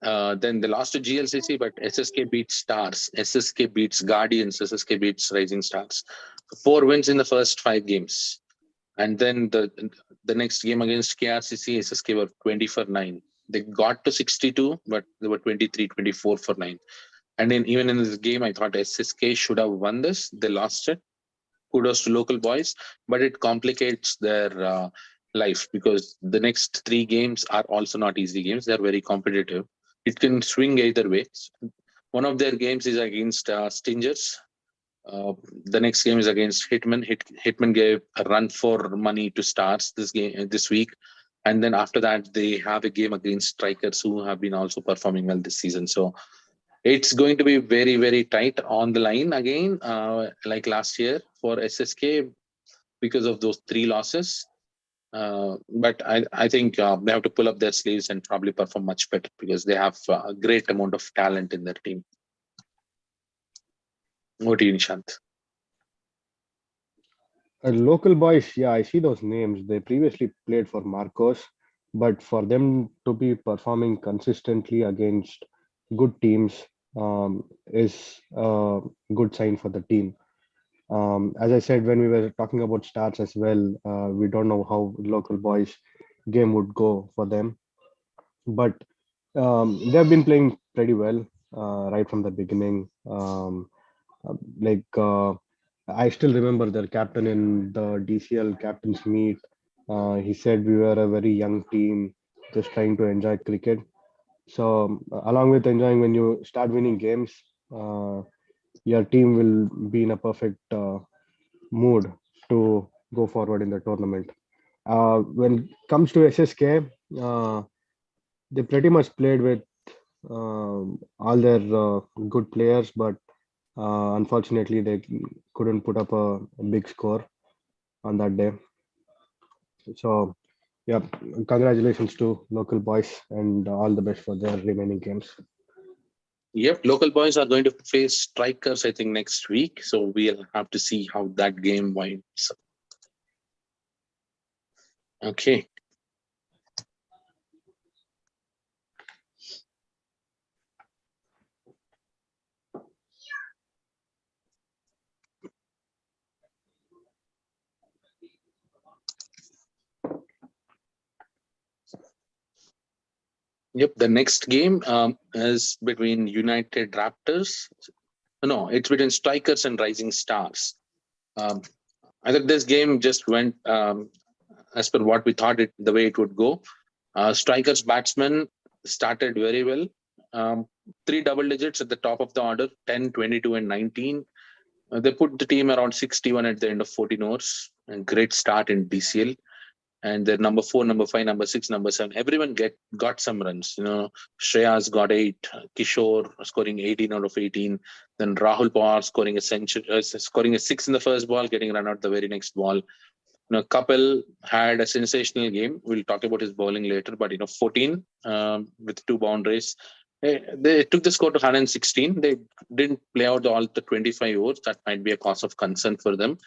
S2: Then they lost to GLCC, but SSK beats Stars. SSK beats Guardians. SSK beats Rising Stars. 4 wins in the first 5 games. And then the next game against KRCC, SSK were 20 for 9. They got to 62, but they were 23, 24 for 9. And then even in this game, I thought SSK should have won this. They lost it. Kudos to local boys, but it complicates their life, because the next 3 games are also not easy games. They're very competitive. It can swing either way. One of their games is against Stingers. The next game is against Hitman. Hitman gave a run for money to Stars this week, and then after that they have a game against Strikers, who have been also performing well this season. So it's going to be very, very tight on the line again, like last year for SSK, because of those 3 losses. But I think they have to pull up their sleeves and probably perform much better, because they have a great amount of talent in their team. What do you, Nishant?
S3: Local boys, yeah, I see those names. They previously played for Marcos, but for them to be performing consistently against good teams is a good sign for the team. As I said, when we were talking about starts as well, we don't know how local boys game would go for them, but they have been playing pretty well right from the beginning. Like I still remember their captain in the DCL captain's meet. He said we were a very young team, just trying to enjoy cricket. So along with enjoying, when you start winning games, uh, your team will be in a perfect mood to go forward in the tournament. When it comes to SSK, they pretty much played with all their good players, but unfortunately, they couldn't put up a big score on that day. So, yeah, congratulations to local boys and all the best for their remaining games.
S2: Yep, local boys are going to face Strikers, I think, next week. So we'll have to see how that game winds. Okay. Yep, the next game is between United Raptors. No, it's between Strikers and Rising Stars. Um, I think this game just went as per what we thought the way it would go. Strikers batsmen started very well. Three double digits at the top of the order, 10, 22, and 19. They put the team around 61 at the end of 14 overs. A great start in DCL. And their number 4, number 5, number 6, number 7, everyone got some runs. Shreya's got 8, Kishore scoring 18 out of 18, then Rahul Pawar scoring a century, scoring a 6 in the first ball, getting run out the very next ball. Kapil had a sensational game. We'll talk about his bowling later, but 14 with 2 boundaries. They took the score to 116. They didn't play out all the 25 overs. That might be a cause of concern for them.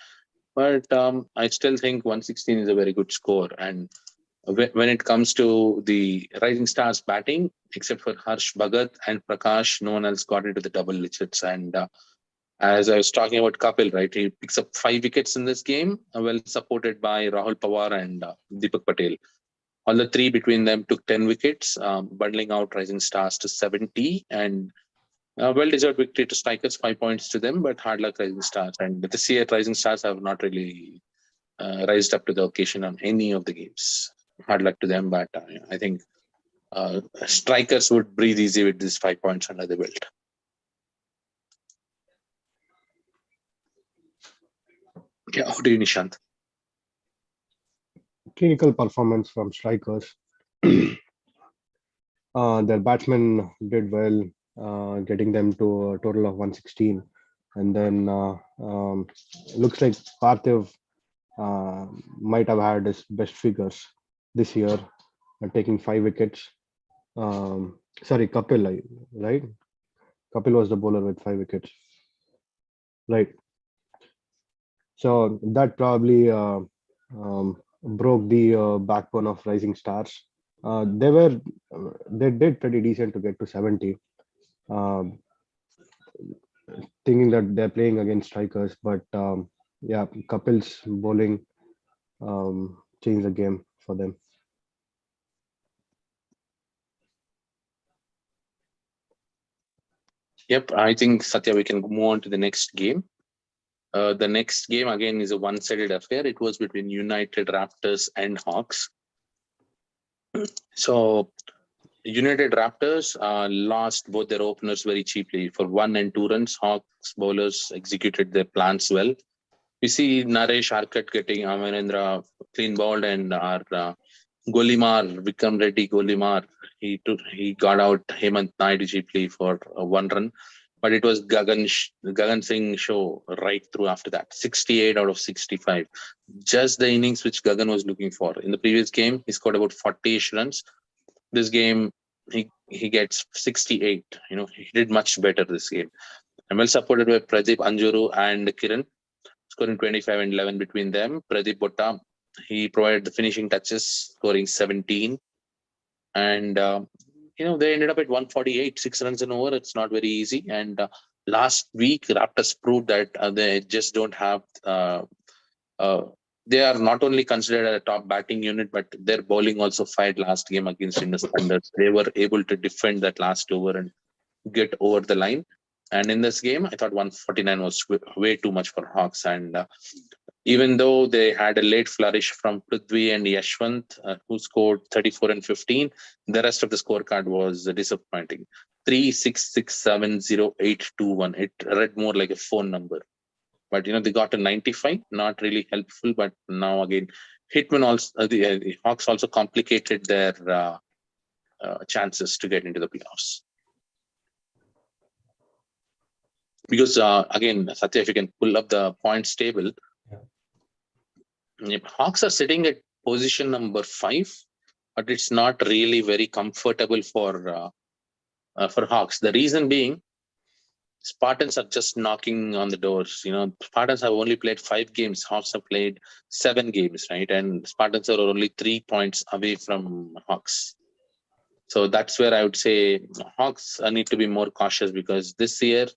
S2: But I still think 116 is a very good score. And when it comes to the Rising Stars batting, except for Harsh Bhagat and Prakash, no one else got into the double digits. And as I was talking about Kapil, right, he picks up 5 wickets in this game, well supported by Rahul Pawar and Deepak Patel. All the 3 between them took 10 wickets, bundling out Rising Stars to 70. And well-deserved victory to Strikers, 5 points to them, but hard luck Rising Stars. And this year, Rising Stars have not really rised up to the occasion on any of the games. Hard luck to them, but I think Strikers would breathe easy with these 5 points under the belt. Yeah, how do you, Nishant?
S3: Clinical performance from Strikers. Their batsmen did well, getting them to a total of 116. And then looks like Parthiv might have had his best figures this year, taking 5 wickets. Sorry, Kapil, right? Kapil was the bowler with 5 wickets. Right. So that probably broke the backbone of Rising Stars. They did pretty decent to get to 70, thinking that they're playing against Strikers, but yeah, Kapil's bowling changed the game for them.
S2: Yep, I think, Satya, we can move on to the next game. The next game, again, is a one-sided affair. It was between United Raptors and Hawks. So United Raptors lost both their openers very cheaply for 1 and 2 runs. Hawks bowlers executed their plans well. We see Naresh Arkat getting Amarendra clean bowled, and our Golimar, Vikram Reddy Golimar, he got out Hemant Naidu cheaply for 1 run. But it was Gagan Singh show right through after that. 68 out of 65. Just the innings which Gagan was looking for. In the previous game, he scored about 40-ish runs. This game, he gets 68. He did much better this game. And well supported by Pradeep Anjuru and Kiran, scoring 25 and 11 between them. Pradeep Botta, he provided the finishing touches, scoring 17. And they ended up at 148, 6 runs an over. It's not very easy. And last week, Raptors proved that they just don't have. They are not only considered a top batting unit, but their bowling also fired last game against Indus Thunders. They were able to defend that last over and get over the line. And in this game, I thought 149 was way too much for Hawks. And even though they had a late flourish from Prithvi and Yashwant, who scored 34 and 15, the rest of the scorecard was disappointing. 3667081. It read more like a phone number. But they got a 95, not really helpful. But now again, Hitman also the Hawks also complicated their chances to get into the playoffs. Because again, Satya, if you can pull up the points table, Hawks are sitting at position number 5, but it's not really very comfortable for Hawks. The reason being, Spartans are just knocking on the doors. Spartans have only played 5 games. Hawks have played 7 games, right? And Spartans are only 3 points away from Hawks. So that's where I would say Hawks need to be more cautious, because this year,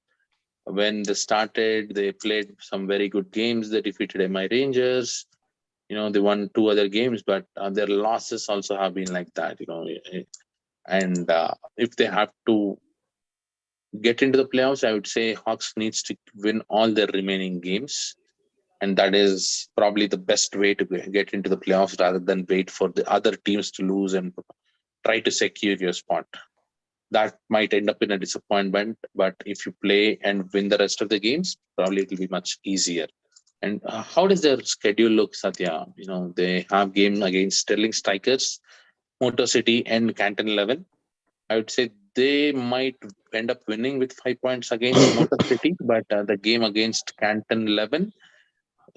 S2: when they started, they played some very good games. They defeated MI Rangers. They won 2 other games, but their losses also have been like that. And if they have to get into the playoffs, I would say Hawks needs to win all their remaining games, and that is probably the best way to get into the playoffs, rather than wait for the other teams to lose and try to secure your spot. That might end up in a disappointment, but if you play and win the rest of the games, probably it will be much easier. And how does their schedule look, Satya? They have game against Sterling Strikers, Motor City, and Canton 11. I would say they might end up winning with 5 points against Motor City, but the game against Canton 11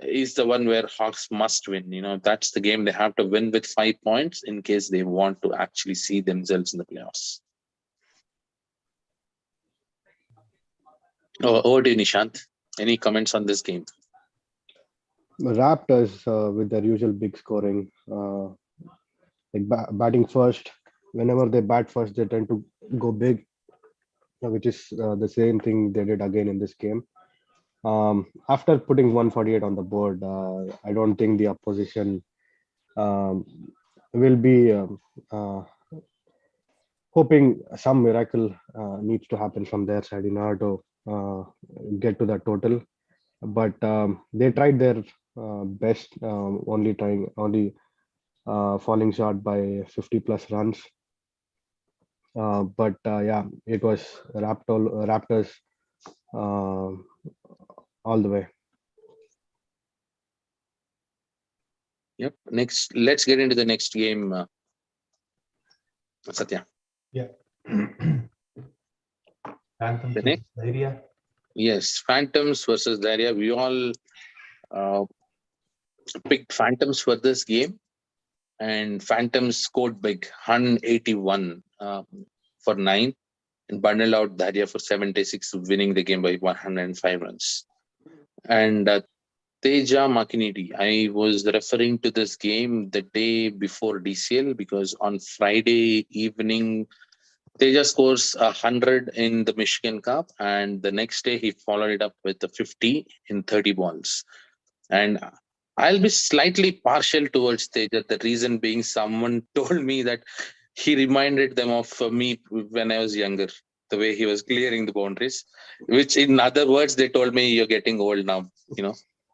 S2: is the one where Hawks must win. That's the game they have to win with 5 points in case they want to actually see themselves in the playoffs. Over to you, Nishant. Any comments on this game?
S3: Raptors with their usual big scoring, like batting first. Whenever they bat first, they tend to go big, which is the same thing they did again in this game. After putting 148 on the board, I don't think the opposition will be hoping some miracle needs to happen from their side in order to get to that total. But they tried their best, only falling short by 50 plus runs. But yeah, it was Raptors all the way.
S2: Yep. Next, let's get into the next game. Satya.
S1: Yeah. Phantoms versus Daria.
S2: Yes, Phantoms versus Daria. We all picked Phantoms for this game, and Phantoms scored big, 181 for 9, and bundled out Daria for 76, winning the game by 105 runs. And Teja Makiniti, I was referring to this game the day before DCL, because on Friday evening, Teja scores 100 in the Michigan Cup, and the next day he followed it up with a 50 in 30 balls. And I'll be slightly partial towards Teja. The reason being, someone told me that he reminded them of me when I was younger, the way he was clearing the boundaries, which in other words, they told me, you're getting old now,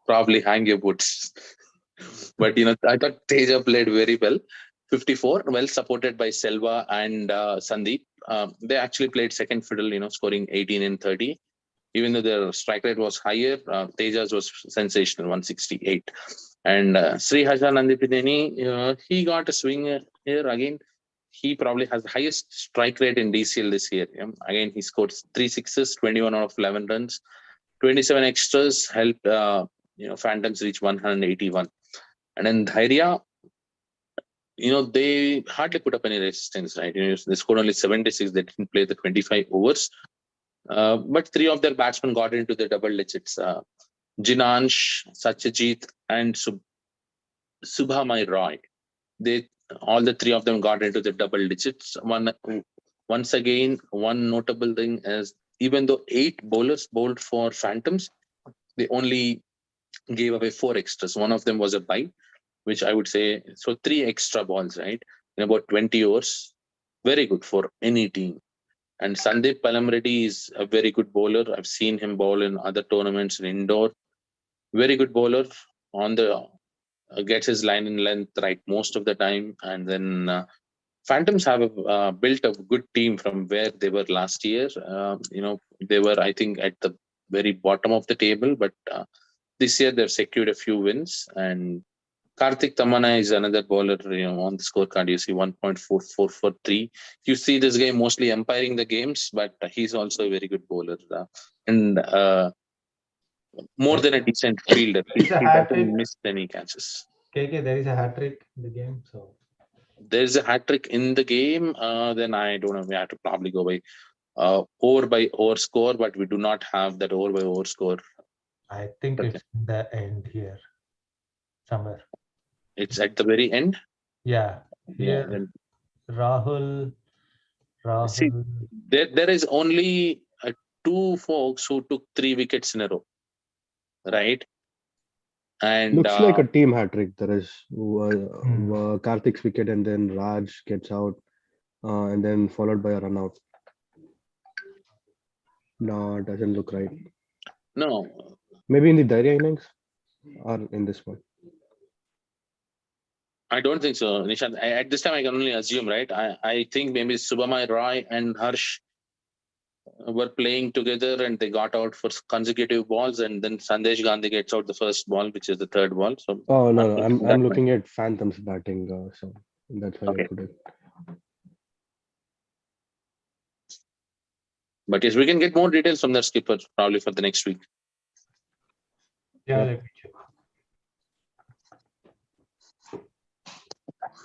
S2: probably hang your boots. But, I thought Teja played very well. 54, well supported by Selva and Sandeep. They actually played second fiddle, scoring 18 and 30. Even though their strike rate was higher, Teja's was sensational, 168. And Sri Haja Nandipideni, he got a swing here again. He probably has the highest strike rate in DCL this year. Again, he scored 3 sixes, 21 out of 11 runs. 27 extras helped Phantoms reach 181. And then Dhairya, they hardly put up any resistance, right? They scored only 76. They didn't play the 25 overs. But 3 of their batsmen got into the double digits. Jinansh, Satyajit, and Subhamai Roy. All the 3 of them got into the double digits. Once again, one notable thing is even though 8 bowlers bowled for Phantoms, they only gave away 4 extras. One of them was a bye, which I would say, so 3 extra balls, right? In about 20 overs. Very good for any team. And Sandeep Palamreddy is a very good bowler. I've seen him bowl in other tournaments in indoor. Very good bowler on the gets his line in length right most of the time. And then Phantoms have built a good team from where they were last year. They were, I think, at the very bottom of the table, but this year they've secured a few wins. And Karthik Tamana is another bowler, on the scorecard. You see 1.4443. You see this guy mostly umpiring the games, but he's also a very good bowler. And more than a decent fielder. He doesn't miss any catches.
S1: KK, there is a hat trick in the game. So
S2: There's a hat trick in the game. Then I don't know. We have to probably go by over by over score, but we do not have that over by over score.
S1: I think it's the end here somewhere.
S2: It's at the very end.
S1: Yeah. Here,
S2: Then,
S1: Rahul.
S2: see, there is only 2 folks who took 3 wickets in a row, right? And
S3: looks like a team hat trick. There is Karthik's wicket, and then Raj gets out, and then followed by a run out. No, it doesn't look right.
S2: No.
S3: Maybe in the Daria innings or in this one.
S2: I don't think so, Nishant. At this time, I can only assume, right? I think maybe Subhamay Roy and Harsh were playing together and they got out for consecutive balls, and then Sandesh Gandhi gets out the first ball, which is the third ball. So
S3: no, I'm looking at Phantom's batting, so that's why I put it.
S2: But yes, we can get more details from the skipper probably for the next week.
S1: Yeah, let me check.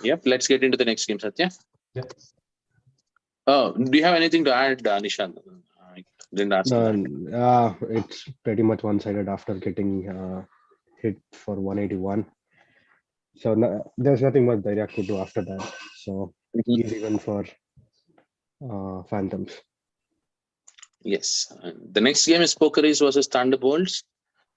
S2: Yep, let's get into the next game, Satya.
S1: Yep.
S2: Do you have anything to add, Nishant? I didn't ask.
S3: It's pretty much one-sided after getting hit for 181. So there's nothing much Daria could do after that. So easy win for Phantoms.
S2: Yes. The next game is Pokeris versus Thunderbolts.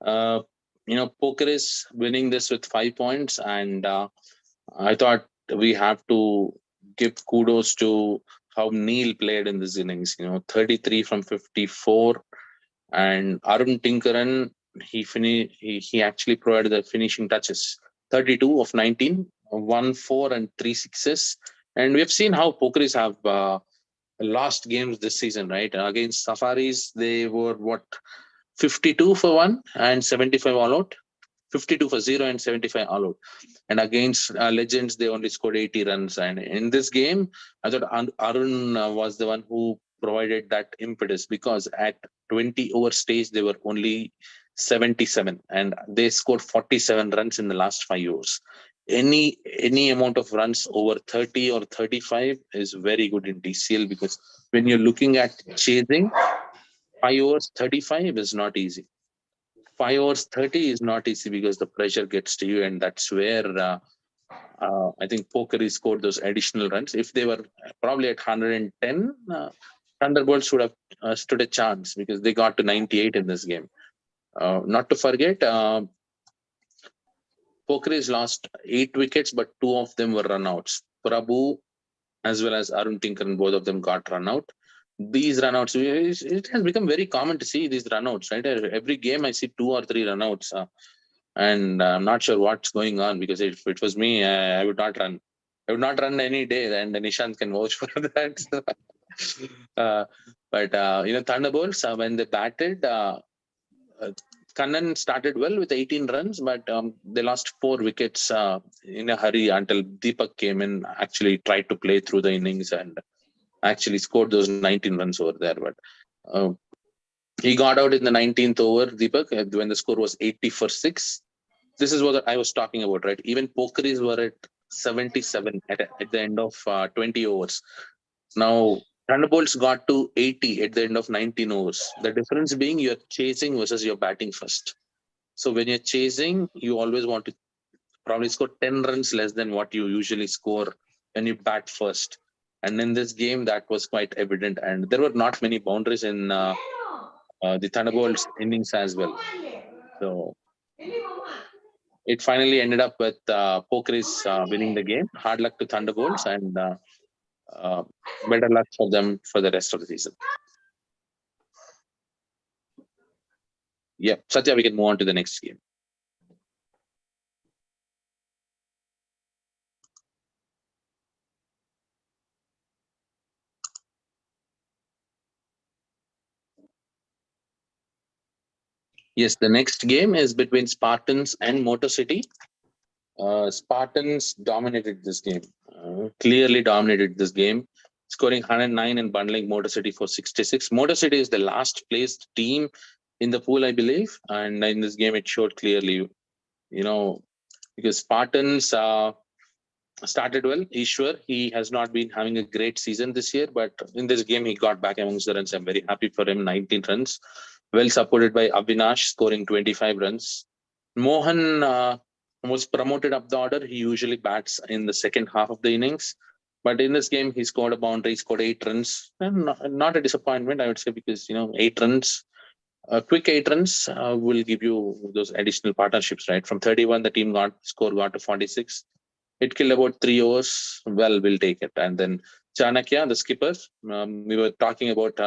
S2: Pokeris winning this with 5 points, and I thought we have to give kudos to how Neil played in this innings. 33 from 54, and Arun Tinkaran, he actually provided the finishing touches. 32 of 19, 1 4 and 3 6s. And we've seen how Pokeris have lost games this season, right? Against Safaris, they were 52 for 1 and 75 all out. 52 for 0 and 75 all out. And against Legends, they only scored 80 runs. And in this game, I thought Arun was the one who provided that impetus, because at 20 over stage, they were only 77 and they scored 47 runs in the last 5 overs. Any amount of runs over 30 or 35 is very good in DCL, because when you're looking at chasing, 5 overs 35 is not easy. 5 overs 30 is not easy because the pressure gets to you, and that's where I think Pokeris scored those additional runs. If they were probably at 110, Thunderbolts should have stood a chance, because they got to 98 in this game. Not to forget, Pokeris lost 8 wickets, but 2 of them were runouts. Prabhu as well as Arun Tinkaran, both of them got run out. These runouts, it has become very common to see these runouts, right? Every game I see 2 or 3 runouts, and I'm not sure what's going on, because if it was me, I would not run. I would not run any day, and Nishant can vouch for that. But Thunderbolts, when they batted, Kannan started well with 18 runs, but they lost 4 wickets in a hurry until Deepak came in, actually tried to play through the innings and actually scored those 19 runs over there. But he got out in the 19th over, Deepak, when the score was 80 for 6. This is what I was talking about, right? Even Pokeris were at 77 at the end of 20 overs. Now, Thunderbolts got to 80 at the end of 19 overs. The difference being you're chasing versus you're batting first. So when you're chasing, you always want to probably score 10 runs less than what you usually score when you bat first. And in this game, that was quite evident. And there were not many boundaries in the Thunderbolts innings as well. So it finally ended up with Pokeris winning the game. Hard luck to Thunderbolts, and uh, better luck for them for the rest of the season. Yeah, Satya, we can move on to the next game. Yes, the next game is between Spartans and Motor City. Spartans dominated this game, clearly dominated this game, scoring 109 and bundling Motor City for 66. Motor City is the last placed team in the pool, I believe, and in this game it showed clearly, because Spartans started well. Ishwar, he has not been having a great season this year, but in this game he got back amongst the runs. I'm very happy for him. 19 runs, well supported by Avinash, scoring 25 runs. Mohan was promoted up the order. He usually bats in the second half of the innings, but in this game he scored a boundary, scored 8 runs, and not a disappointment, I would say, because 8 runs. Quick 8 runs will give you those additional partnerships, right? From 31, the team got to 46. It killed about 3 overs. Well, we'll take it. And then Chanakya, the skipper, we were talking about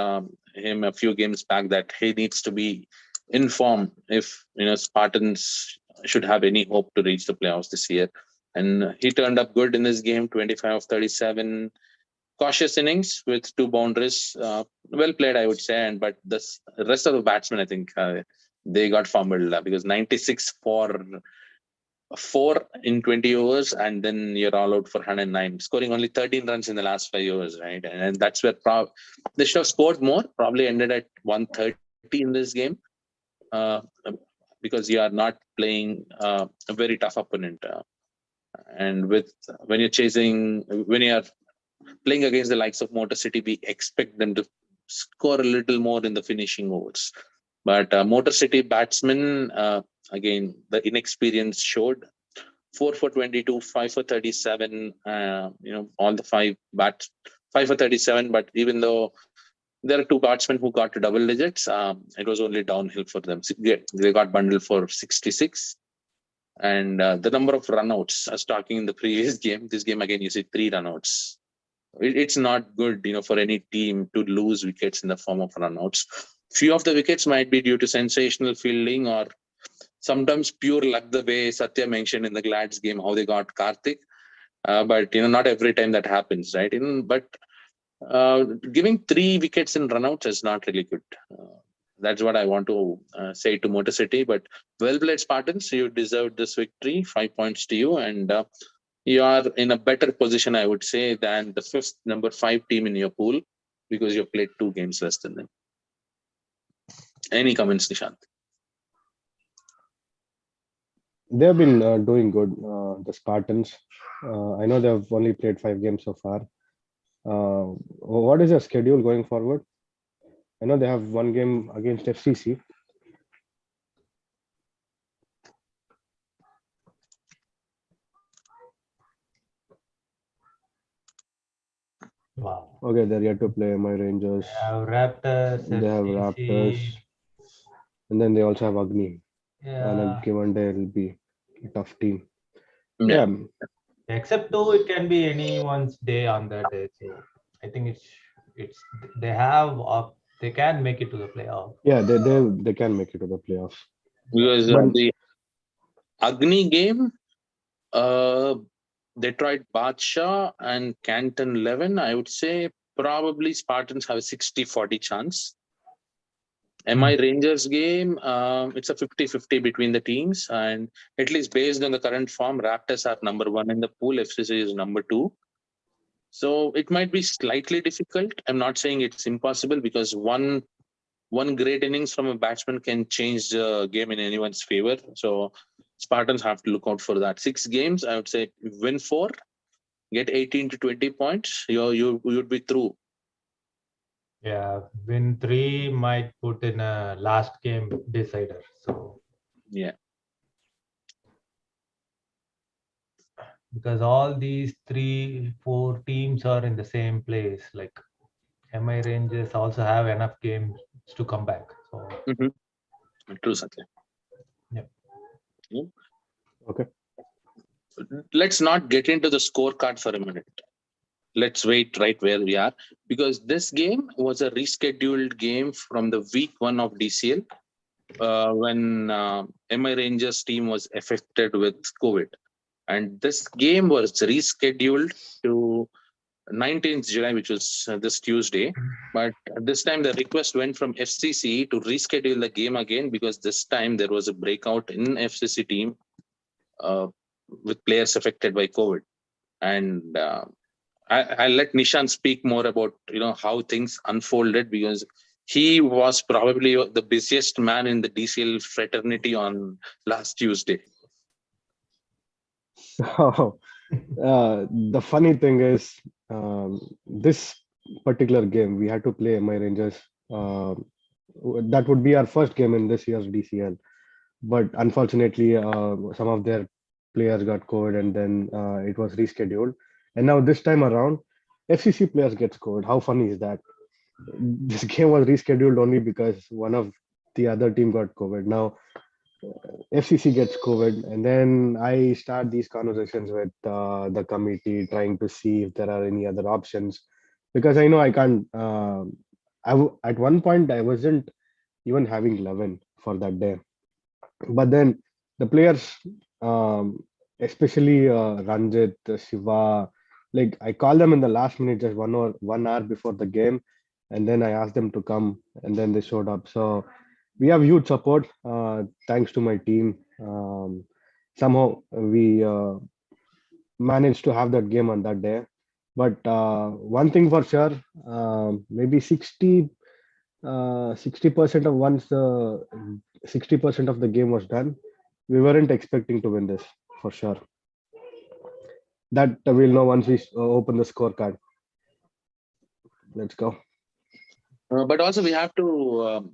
S2: him a few games back that he needs to be in form if Spartans should have any hope to reach the playoffs this year. And he turned up good in this game, 25 of 37. Cautious innings with 2 boundaries. Well played, I would say. But the rest of the batsmen, I think, they got fumbled because 96 for 4 in 20 overs, and then you're all out for 109, scoring only 13 runs in the last 5 overs, right? And that's where they should have scored more, probably ended at 130 in this game, because you are not playing a very tough opponent. And when you are playing against the likes of Motor City, we expect them to score a little more in the finishing overs. But Motor City batsmen, again, the inexperience showed. 4 for 22, 5 for 37. All the 5 for 37. But even though there are 2 batsmen who got to double digits, it was only downhill for them. They got bundled for 66. And the number of runouts, I was talking in the previous game. This game again, you see 3 runouts. It's not good, for any team to lose wickets in the form of runouts. Few of the wickets might be due to sensational fielding or sometimes pure luck, the way Satya mentioned in the Glads game, how they got Karthik. But, not every time that happens, right? But giving 3 wickets in runouts is not really good. That's what I want to say to Motor City. But well-played Spartans, you deserved this victory. 5 points to you. And you are in a better position, I would say, than the number 5 team in your pool, because you played 2 games less than them. Any comments, Nishant?
S3: They have been doing good, the Spartans. I know they have only played 5 games so far. What is their schedule going forward? I know they have 1 game against FCC.
S1: Wow.
S3: Okay, they're yet to play my Rangers.
S1: They have Raptors.
S3: They have Raptors. And then they also have Agni.
S1: Yeah.
S3: On a given day, it'll be a tough team.
S2: Yeah.
S1: Except 2, it can be anyone's day on that day. So I think it's they can make it to the playoff.
S3: Yeah, they can make it to the playoffs.
S2: Because the Agni game, Detroit Badshaw and Canton 11, I would say probably Spartans have a 60-40 chance. MI Rangers game, it's a 50-50 between the teams. And at least based on the current form, Raptors are number 1 in the pool, FCC is number 2. So it might be slightly difficult. I'm not saying it's impossible, because one great innings from a batsman can change the game in anyone's favor. So Spartans have to look out for that. 6 games, I would say win 4, get 18 to 20 points, you would be through.
S1: Yeah, win 3 might put in a last game decider. So
S2: yeah.
S1: because all these 3-4 teams are in the same place. Like MI Rangers also have enough games to come back. So
S2: True, Satya.
S1: yeah.
S3: Okay.
S2: Let's not get into the scorecard for a minute. Let's wait right where we are, because this game was a rescheduled game from the week 1 of DCL, when MI Rangers team was affected with COVID. And this game was rescheduled to 19th July, which was this Tuesday. But this time the request went from FCC to reschedule the game again, because this time there was a breakout in FCC team with players affected by COVID. And I'll let Nishan speak more about how things unfolded, because he was probably the busiest man in the DCL fraternity on last Tuesday.
S3: So, the funny thing is, this particular game we had to play MI Rangers. That would be our first game in this year's DCL, but unfortunately, some of their players got COVID, and then it was rescheduled. And now this time around, FCC players get COVID. How funny is that? This game was rescheduled only because one of the other team got COVID. Now FCC gets COVID, and then I start these conversations with the committee, trying to see if there are any other options, because I know I can't. At one point I wasn't even having 11 for that day, but then the players, especially Ranjit, Shiva, like I call them in the last minute, just 1 hour before the game, and then I asked them to come, and then they showed up. So we have huge support, thanks to my team. Somehow we managed to have that game on that day. But one thing for sure, maybe 60% of once the 60% of the game was done, we weren't expecting to win this for sure. That we'll know once we open the scorecard. Let's go.
S2: But also we have to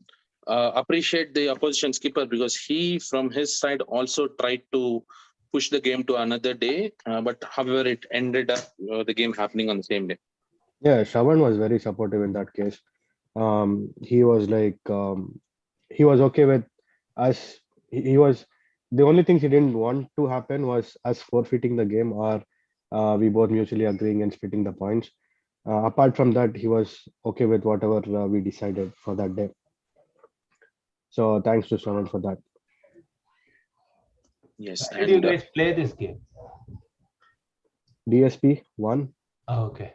S2: appreciate the opposition skipper, because he from his side also tried to push the game to another day, but however it ended up the game happening on the same day.
S3: Yeah, Shravan was very supportive in that case. He was like, he was okay with us. He was, the only thing he didn't want to happen was us forfeiting the game, or we both mutually agreeing and splitting the points. Apart from that, he was okay with whatever we decided for that day. So thanks to Shravan for that.
S2: Yes.
S1: How did you guys play this game?
S3: DSP 1.
S1: Oh, okay.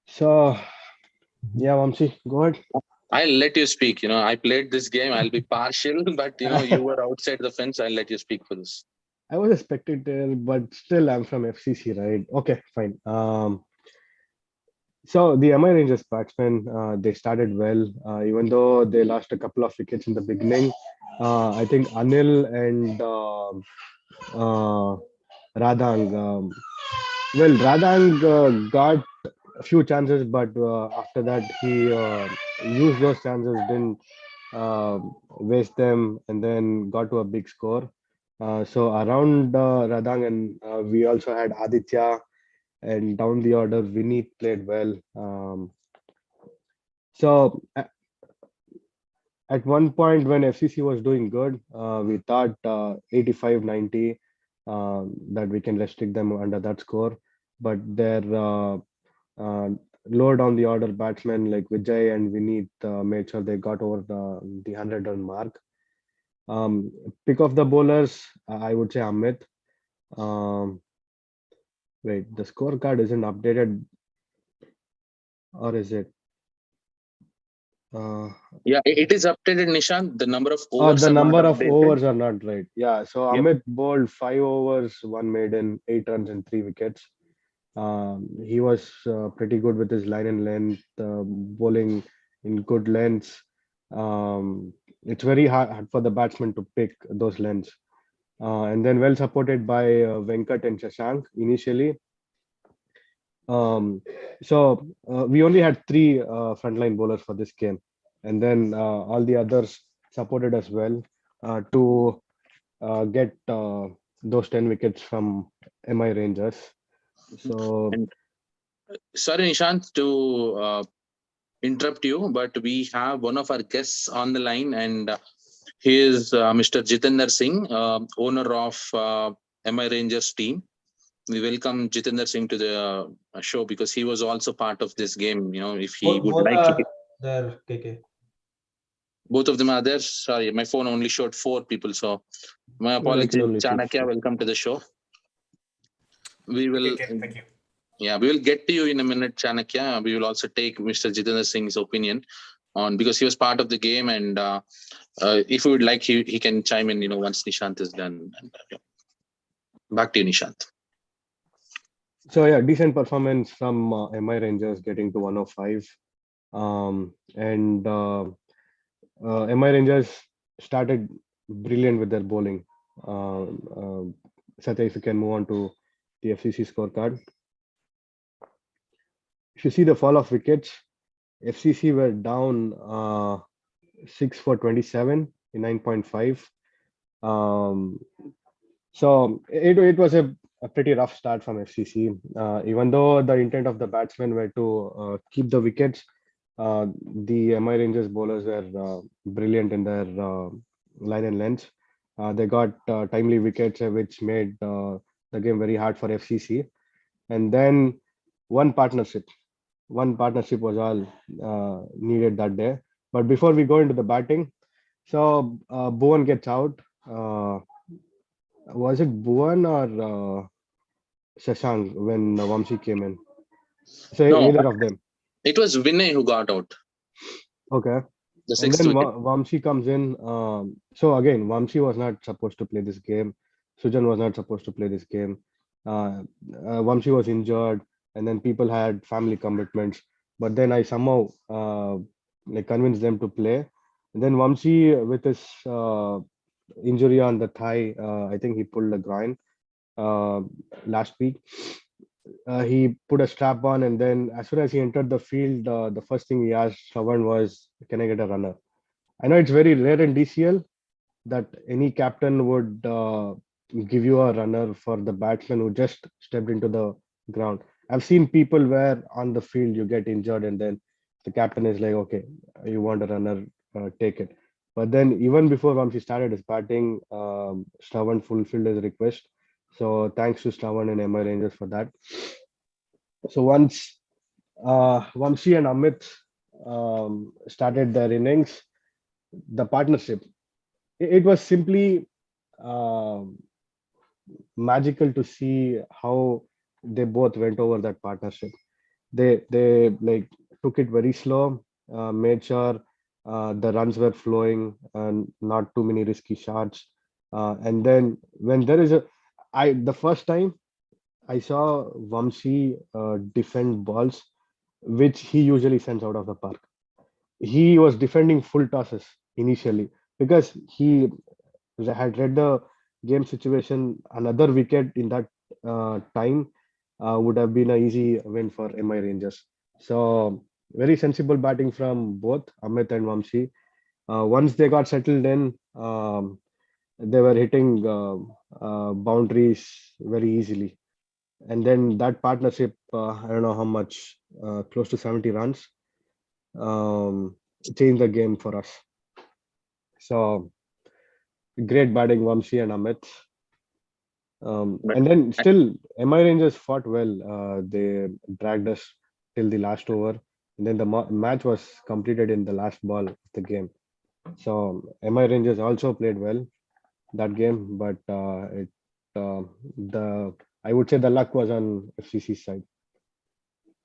S3: So yeah, Vamsi, go ahead.
S2: I'll let you speak. I played this game. I'll be partial, but you were outside the fence. I'll let you speak for this.
S3: I was a spectator, but still I'm from FCC, right? Okay, fine. So the MI Rangers batsmen, they started well, even though they lost a couple of wickets in the beginning. I think Anil and Radhang. Radhang got a few chances, but after that he used those chances, didn't waste them, and then got to a big score. So around Radhang, and we also had Aditya, and down the order, Vinny played well. So at one point when FCC was doing good, we thought 85-90 that we can restrict them under that score, but their lower down the order batsmen like Vijay and Vinny made sure they got over the 100-run mark. Pick of the bowlers, I would say Amit. Wait, the scorecard isn't updated, or is it?
S2: Yeah, it is updated, Nishan. The number of overs.
S3: The number of overs are not right. Yeah, so
S2: Yep.
S3: Amit bowled 5 overs, 1 maiden, 8 runs, and 3 wickets. He was pretty good with his line and length, bowling in good lengths. It's very hard for the batsman to pick those lengths. And then well supported by Venkat and Shashank initially. So we only had 3 frontline bowlers for this game, and then all the others supported us well to get those 10 wickets from MI Rangers. So,
S2: And sorry, Nishant, to interrupt you, but we have one of our guests on the line, and he is Mr. Jitender Singh, owner of MI Rangers team. We welcome Jitender Singh to the show because he was also part of this game. If he would
S1: Both
S2: like to.
S1: are there, KK.
S2: Both of them are there. Sorry, my phone only showed 4 people, so my
S3: I can
S2: apologies.
S3: only see
S2: Chanakya,
S3: 4.
S2: welcome to the show. We will.
S4: Okay, thank you.
S2: Yeah, we will get to you in a minute, Chanakya. We will also take Mr. Jitender Singh's opinion on, because he was part of the game, and if you would like, he can chime in. Once Nishant is done. And, back to you, Nishant.
S3: So yeah, decent performance from MI Rangers getting to 105. And MI Rangers started brilliant with their bowling. Satya, if you can move on to the FCC scorecard. If you see the fall of wickets, FCC were down 6 for 27 in 9.5. So it was a pretty rough start from FCC. Even though the intent of the batsmen were to keep the wickets, the MI Rangers bowlers were brilliant in their line and length. They got timely wickets, which made the game very hard for FCC. And then one partnership was all needed that day. But before we go into the batting, so Bhuvan gets out. Was it Bhuvan or Shashank when Vamsi came in? So
S2: No,
S3: either of them.
S2: it was Vinay who got out.
S3: Okay.
S2: The
S3: And
S2: 6th
S3: then
S2: wicket.
S3: Vamsi comes in. So again, Vamsi was not supposed to play this game. Sujan was not supposed to play this game. Vamsi was injured, and then people had family commitments. But then I somehow convinced them to play. And then Vamsi, with his injury on the thigh, I think he pulled a groin last week. He put a strap on, and then as soon as he entered the field, the first thing he asked Shravan was, "Can I get a runner?" I know it's very rare in DCL that any captain would give you a runner for the batsman who just stepped into the ground. I've seen people where on the field you get injured, and then the captain is like, "Okay, you want a runner, take it." But then even before Vamsi started his batting, Shravan fulfilled his request. So thanks to Shravan and MI Rangers for that. So once Vamsi and Amit started their innings, the partnership, it was simply magical to see how they both went over that partnership. They like took it very slow, made sure the runs were flowing and not too many risky shots. And then when there is the first time I saw Vamsi defend balls, which he usually sends out of the park. He was defending full tosses initially because he had read the game situation. Another wicket in that time would have been an easy win for MI Rangers. So very sensible batting from both Amit and Vamsi. Once they got settled in, they were hitting boundaries very easily. And then that partnership, I don't know how much, close to 70 runs, changed the game for us. So great batting, Vamsi and Amit. And then still, MI Rangers fought well. They dragged us till the last over. And then the match was completed in the last ball of the game. So MI Rangers also played well that game, but I would say the luck was on FCC's side.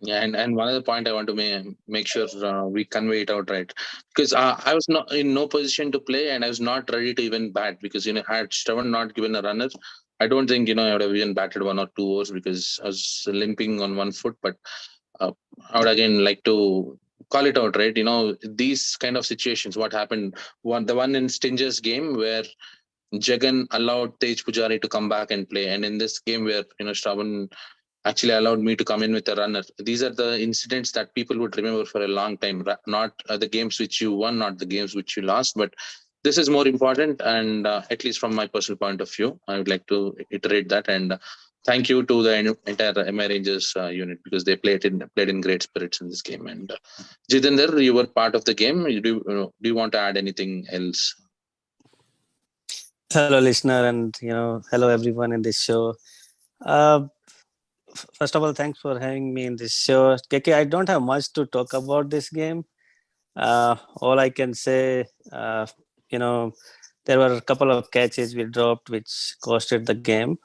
S2: Yeah, and one other point I want to make sure we convey it out right, because I was not in no position to play, and I was not ready to even bat because had Shravan not given a runner, I don't think I would have even batted 1 or 2 overs because I was limping on one foot. But I would again like to call it out right. These kind of situations, what happened, the one in Stinger's game where Jagan allowed Tej Pujari to come back and play, and in this game where Shravan actually allowed me to come in with a runner. These are the incidents that people would remember for a long time, not the games which you won, not the games which you lost, but this is more important, and at least from my personal point of view, I would like to iterate that. And thank you to the entire MI Rangers unit, because they played in great spirits in this game. And Jitender, you were part of the game. Do you want to add anything else?
S4: Hello, listener, and hello everyone in this show. Uh, First of all, thanks for having me in this show. KK, I don't have much to talk about this game. All I can say, there were a couple of catches we dropped which costed the game.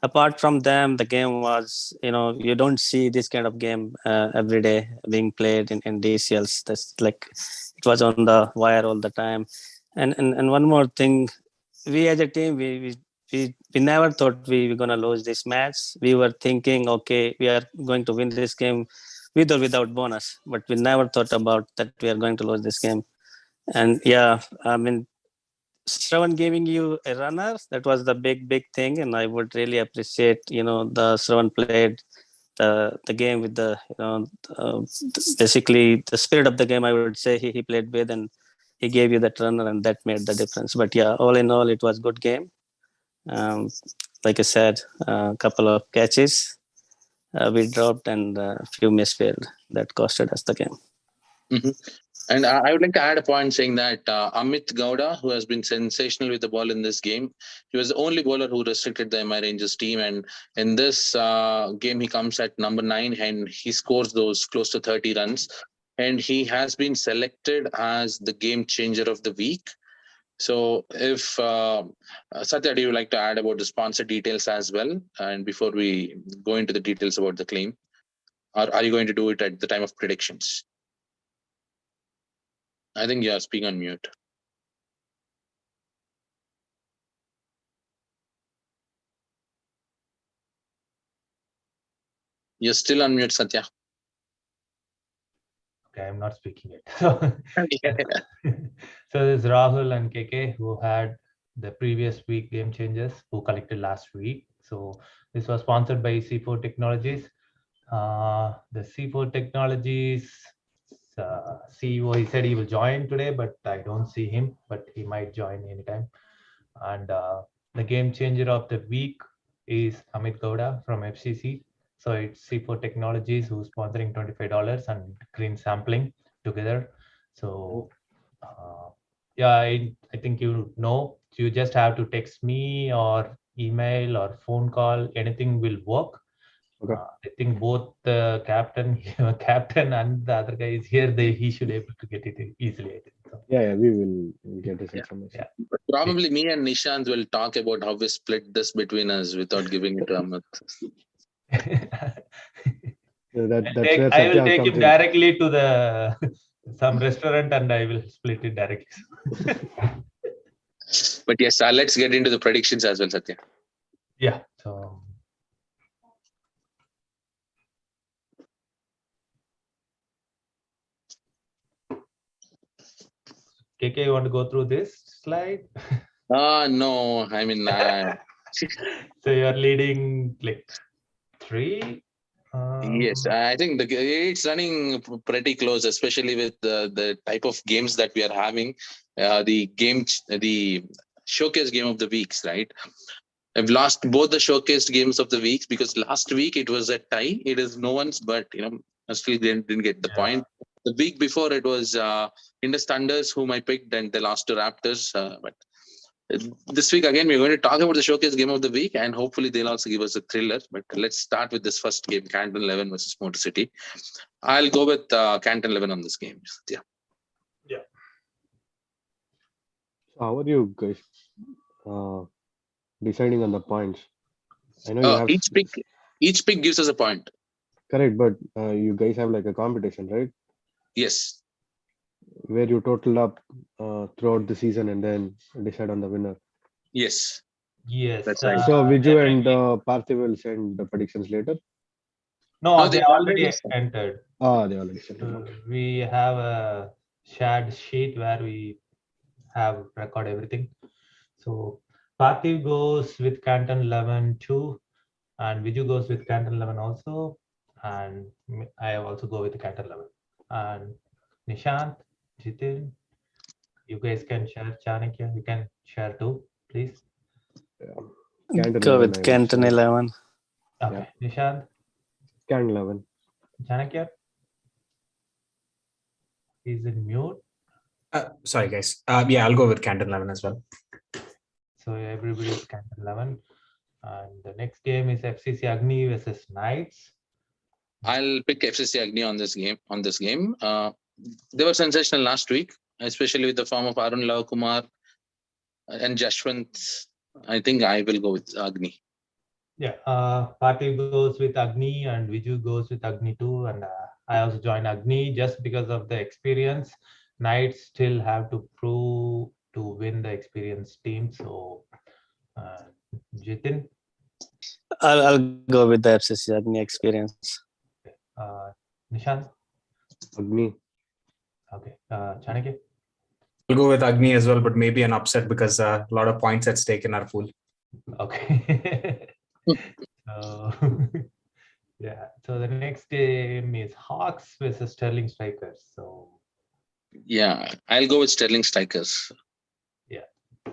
S4: Apart from them, the game was, you don't see this kind of game every day being played in DCLs. That's like, it was on the wire all the time. And one more thing, we as a team, we never thought we were going to lose this match. We were thinking, okay, we are going to win this game with or without bonus, but we never thought about that we are going to lose this game. And yeah, I mean, Shravan giving you a runner, that was the big thing, and I would really appreciate, the Shravan played the game with the, basically the spirit of the game. I would say he played with, and he gave you that runner, and that made the difference. But yeah, all in all, it was good game. Like I said, a couple of catches we dropped, and a few misfield that costed us the game.
S2: Mm-hmm. And I would like to add a point saying that Amit Gowda, who has been sensational with the ball in this game, he was the only bowler who restricted the MI Rangers team. And in this game, he comes at number 9 and he scores those close to 30 runs. And he has been selected as the game changer of the week. So if Satya, do you like to add about the sponsor details as well? And before we go into the details about the claim, or are you going to do it at the time of predictions? I think you are speaking on mute. You're still on mute, Satya.
S1: Okay, I'm not speaking it. So there's Rahul and KK who had the previous week game changers who collected last week. So this was sponsored by C4 Technologies. The C4 Technologies CEO, he said he will join today, but I don't see him, but he might join anytime. And the game changer of the week is Amit Gowda from FCC. So it's C4 Technologies who's sponsoring $25 and green sampling together. So yeah, I think you know, you just have to text me or email or phone call, anything will work.
S3: Okay.
S1: I think both the captain and the other guy is here. He should be able to get it easily. I think so.
S3: Yeah, we will get this information.
S1: Yeah.
S2: Probably me and Nishant will talk about how we split this between us without giving it to Amit.
S1: I will take him directly to some restaurant and I will split it directly.
S2: But yes, let's get into the predictions as well, Satya.
S1: Yeah. So KK, you want to go through this slide?
S2: No, I mean,
S1: so you're leading like 3.
S2: Yes, I think it's running pretty close, especially with the type of games that we are having. The showcase game of the weeks, right? I've lost both the showcased games of the weeks because last week it was a tie. It is no one's, but I still didn't get the point. The week before it was Indus Thunders, whom I picked, and they lost to Raptors. But this week again, we're going to talk about the showcase game of the week, and hopefully they'll also give us a thriller. But let's start with this first game, Canton 11 versus Motor City. I'll go with Canton 11 on this game. Yeah.
S3: How are you guys deciding on the points? I know you have
S2: each pick gives us a point.
S3: Correct, but you guys have like a competition, right?
S2: Yes.
S3: Where you total up throughout the season and then decide on the winner.
S2: Yes.
S1: Yes.
S2: That's right.
S3: So Viju and Parthiv will send the predictions later.
S1: No, they already entered.
S3: Oh, they already sent.
S1: We have a shared sheet where we have record everything. So Parthiv goes with Canton 11 2, and Viju goes with Canton 11 also, and I also go with Canton 11. And Nishant, Jitin, You guys can share. Chanakya, you can share too, please.
S3: Canton
S4: Go
S3: 11,
S4: with
S3: I would
S4: Canton
S3: say.
S4: 11.
S1: Okay, Nishant,
S3: Canton 11.
S1: Chanakya, he's in mute.
S5: Sorry, guys. Yeah, I'll go with Canton 11 as well.
S1: So everybody's Canton 11. And the next game is FCC Agni versus Knights.
S2: I'll pick FCC Agni on this game. They were sensational last week, especially with the form of Arun Lavakumar and Jashwant. I think I will go with Agni.
S1: Yeah, Parthiv goes with Agni and Viju goes with Agni too. And I also join Agni just because of the experience. Knights still have to prove to win the experienced team. So, Jitin,
S4: I'll go with the FCC Agni experience.
S1: Nishant,
S3: Agni.
S1: okay, Chanakya,
S5: I'll go with Agni as well, but maybe an upset because a lot of points at stake in our pool.
S1: okay. So, yeah, so the next game is Hawks versus Sterling Strikers. So,
S2: Yeah, I'll go with Sterling Strikers.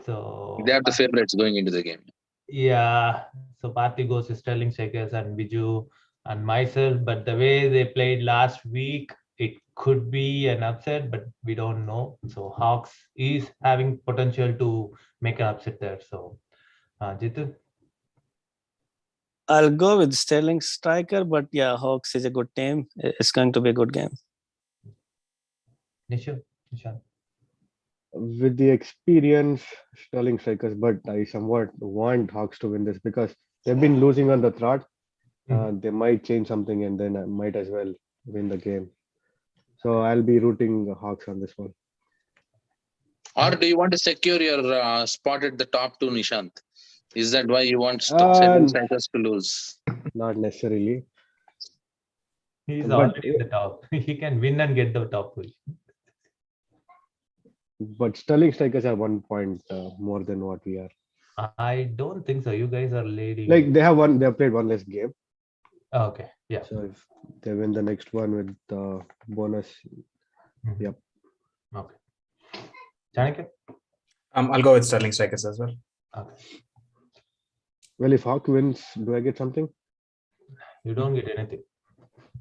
S1: so
S2: They are the favorites going into the game.
S1: yeah, so Parthiv goes to Sterling Strikers and Viju and myself, but the way they played last week, it could be an upset, but we don't know. So Hawks is having potential to make an upset there. So Jitu,
S4: I'll go with Sterling Striker, but yeah, Hawks is a good team. It's going to be a good game.
S1: Nishan.
S3: With the experience, Sterling Strikers, but I somewhat want Hawks to win this because they've been losing on the trot. They might change something and then I might as well win the game. So I'll be rooting the Hawks on this one.
S2: Or do you want to secure your spot at the top two, Nishant? Is that why you want Sterling Strikers to lose?
S3: Not necessarily.
S1: He's
S3: But-
S1: already in the top. He can win and get the top position.
S3: But Sterling Strikers are 1 point more than what we are.
S1: I don't think so. You guys are leading.
S3: Like they have played one less game.
S1: Okay, yeah.
S3: So if they win the next one with the bonus,
S1: Mhm.
S3: Yep.
S1: Okay. Chanakya?
S5: I'll go with Sterling Strikers as well.
S1: Okay.
S3: well, if Hawk wins, do I get something?
S1: You don't get anything.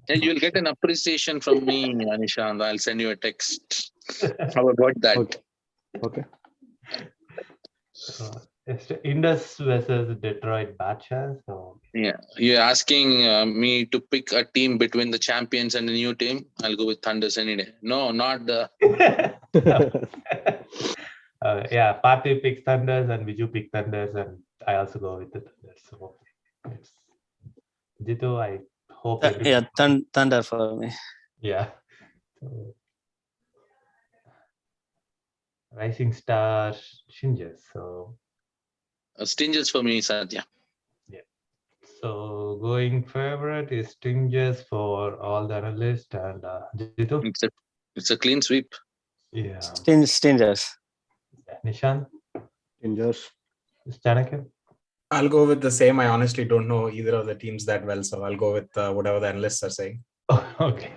S2: And you'll get an appreciation from me, Nishant. I'll send you a text. How about that?
S3: Okay.
S1: So, it's Indus versus Detroit Batchers. So
S2: Yeah, you're asking me to pick a team between the champions and the new team. I'll go with Thunders any day. No, not the.
S1: yeah, Parthiv picks Thunders and Viju pick Thunders, and I also go with the Thunders. So it's Jitu, I hope.
S4: Yeah, Thunder for me.
S1: Yeah. So, Rising Star Shinjas. So
S2: Stingers for me, Satya.
S1: so going favorite is Stingers for all the analysts and Jitu.
S2: It's a clean sweep.
S1: Yeah.
S4: Stingers.
S1: Nishan,
S3: Rangers.
S1: Chanakya.
S5: I'll go with the same. I honestly don't know either of the teams that well, so I'll go with whatever the analysts are saying.
S1: Oh, okay.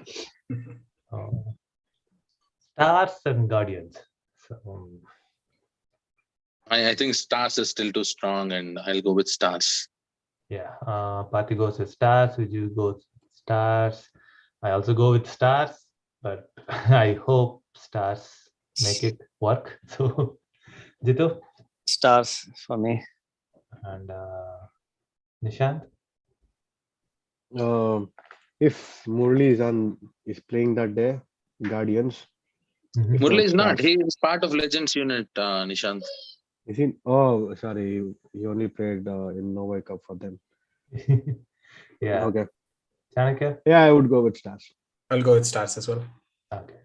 S1: Stars and Guardians. So
S2: I think Stars is still too strong, and I'll go with Stars.
S1: yeah, Party goes with Stars, Viju goes with Stars. I also go with Stars, but I hope Stars make it work. So Jitu
S4: Stars for me.
S1: and Nishant.
S3: If Murli is playing that day, Guardians.
S1: Mhm.
S3: If
S2: Murli is not.
S3: Stars.
S2: He is part of Legends unit, Nishant.
S3: Is he? Oh, sorry. He only played in Nova Cup for them.
S1: Yeah.
S3: Okay.
S1: Chanakya.
S3: Yeah, I would go with Stars.
S5: I'll go with Stars as well.
S1: Okay.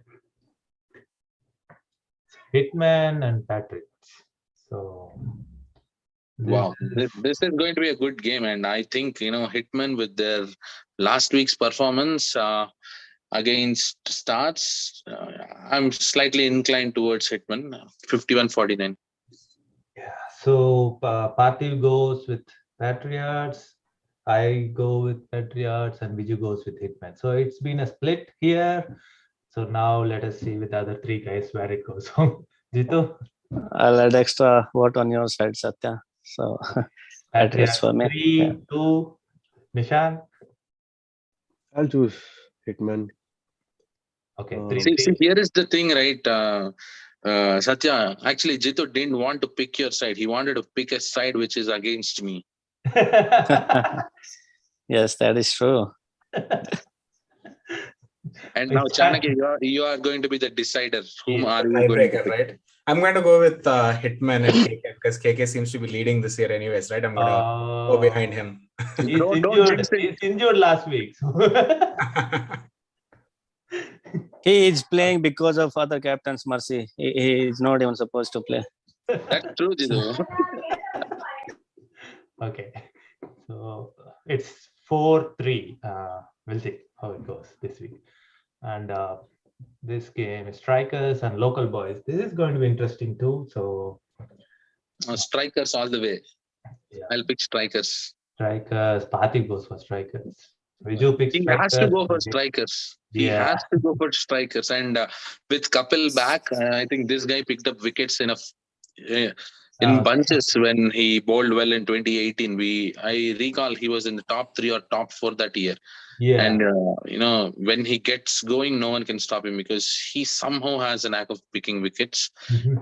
S1: Hitman and Patriots. So
S2: Wow, this is going to be a good game, and I think Hitman with their last week's performance against Stars, I'm slightly inclined towards Hitman. 51-49.
S1: yeah. So Parthiv goes with Patriots. I go with Patriots, and Viju goes with Hitman. So it's been a split here. So now let us see with the other three guys where it goes. Jitu?
S4: I'll add extra vote on your side, Satya. So that is for me.
S1: 3, 2. Nishan?
S3: I'll choose Hitman.
S1: Okay,
S3: Uh,
S1: 3,
S2: See,
S1: 3.
S2: here is the thing, right? Satya, actually, Jitu didn't want to pick your side. He wanted to pick a side which is against me.
S4: Yes, that is true.
S2: And now, Chanakya, you are going to be the decider. Whom are you going to
S5: Tiebreaker,
S2: pick?
S5: right? I'm going to go with Hitman and KK because KK seems to be leading this year, anyways, right? I'm going to go behind him.
S2: Don't jinx it.
S1: He's injured last week. So.
S4: He is playing because of other captain's mercy. He is not even supposed to play.
S2: That's true, Jitu.
S1: Okay. So it's 4-3. We'll see how it goes this week. And this game is strikers and local boys. This is going to be interesting too. So
S2: Strikers all the way.
S1: yeah,
S2: I'll pick strikers.
S1: strikers. Pathi goes for strikers. Viju picks
S2: He
S1: strikers.
S2: has to go for strikers. He
S1: Yeah.
S2: has to go for strikers. And with Kapil back, I think this guy picked up wickets in bunches when he bowled well in 2018. I recall he was in the top 3 or top 4 that year.
S1: Yeah.
S2: And when he gets going, no one can stop him because he somehow has a knack of picking wickets.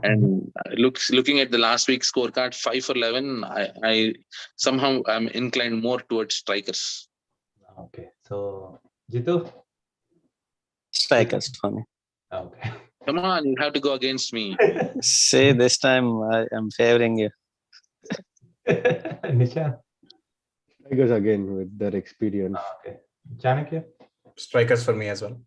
S2: And looking at the last week's scorecard, 5 for 11, I somehow am inclined more towards strikers.
S1: Okay. So Jitu?
S4: Strikers for me.
S1: Okay.
S2: Come on, you have to go against me.
S4: See, this time I am favoring you.
S1: Nishan?
S3: Tigers again with their experience.
S1: Okay. Chanakya?
S5: Strikers for me as well.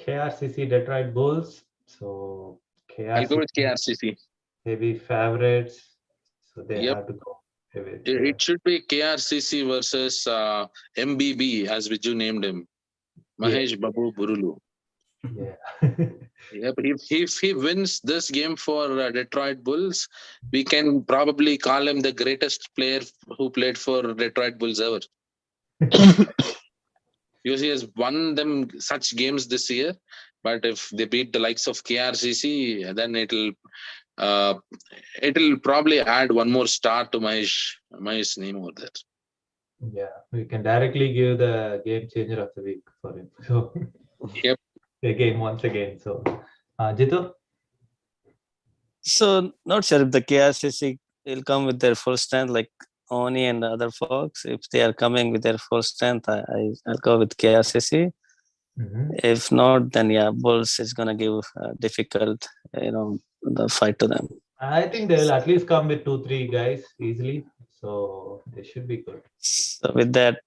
S1: KRCC Detroit Bulls. So
S2: I'll go with
S1: KRCC
S2: KRCC.
S1: heavy favorites. So they
S2: Yep.
S1: have to go with
S2: It should be KRCC versus MBB, as Viju named him. Mahesh Babu Burulu.
S1: yeah.
S2: Yep. If he wins this game for Detroit Bulls, we can probably call him the greatest player who played for Detroit Bulls ever. Because he has won them such games this year. But if they beat the likes of KRCC, then it'll probably add one more star to Mahesh's name over there.
S1: Yeah, we can directly give the game changer of the week for him. So
S2: Yep.
S1: again, once again. So Jitu?
S4: So not sure if the KRCC will come with their full strength like Oni and the other folks. If they are coming with their full strength, I'll go with KRCC. If not, then yeah, Bulls is gonna give difficult, the fight to them.
S1: I think they will at least come with 2-3 guys easily. So they should be good.
S4: So with that,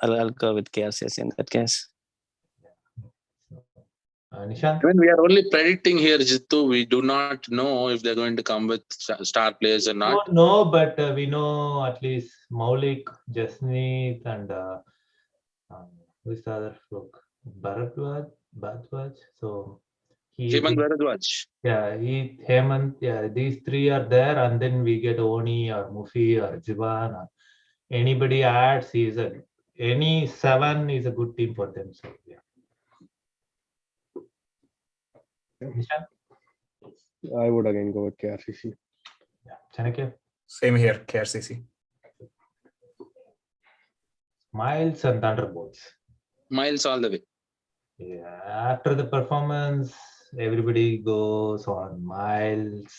S4: I'll go with KRCS in that case.
S1: Nishan?
S2: When we are only predicting here, Jitu, we do not know if they're going to come with star players or not.
S1: No, but we know at least Maulik, Jasneet, and who is the other folk? Bharadwaj. So
S2: Hemant Bharadwaj.
S1: Yeah, Hemant. Yeah, these 3 are there, and then we get Oni or Mufi or Jivan or anybody adds. Any 7 is a good team for them. So yeah. Nishan?
S3: I would again go with KRCC.
S1: Yeah. Chanakya?
S5: Same here, KRCC.
S1: Miles and Thunderbolts.
S2: Miles all the way.
S1: Yeah, after the performance, everybody goes on Miles.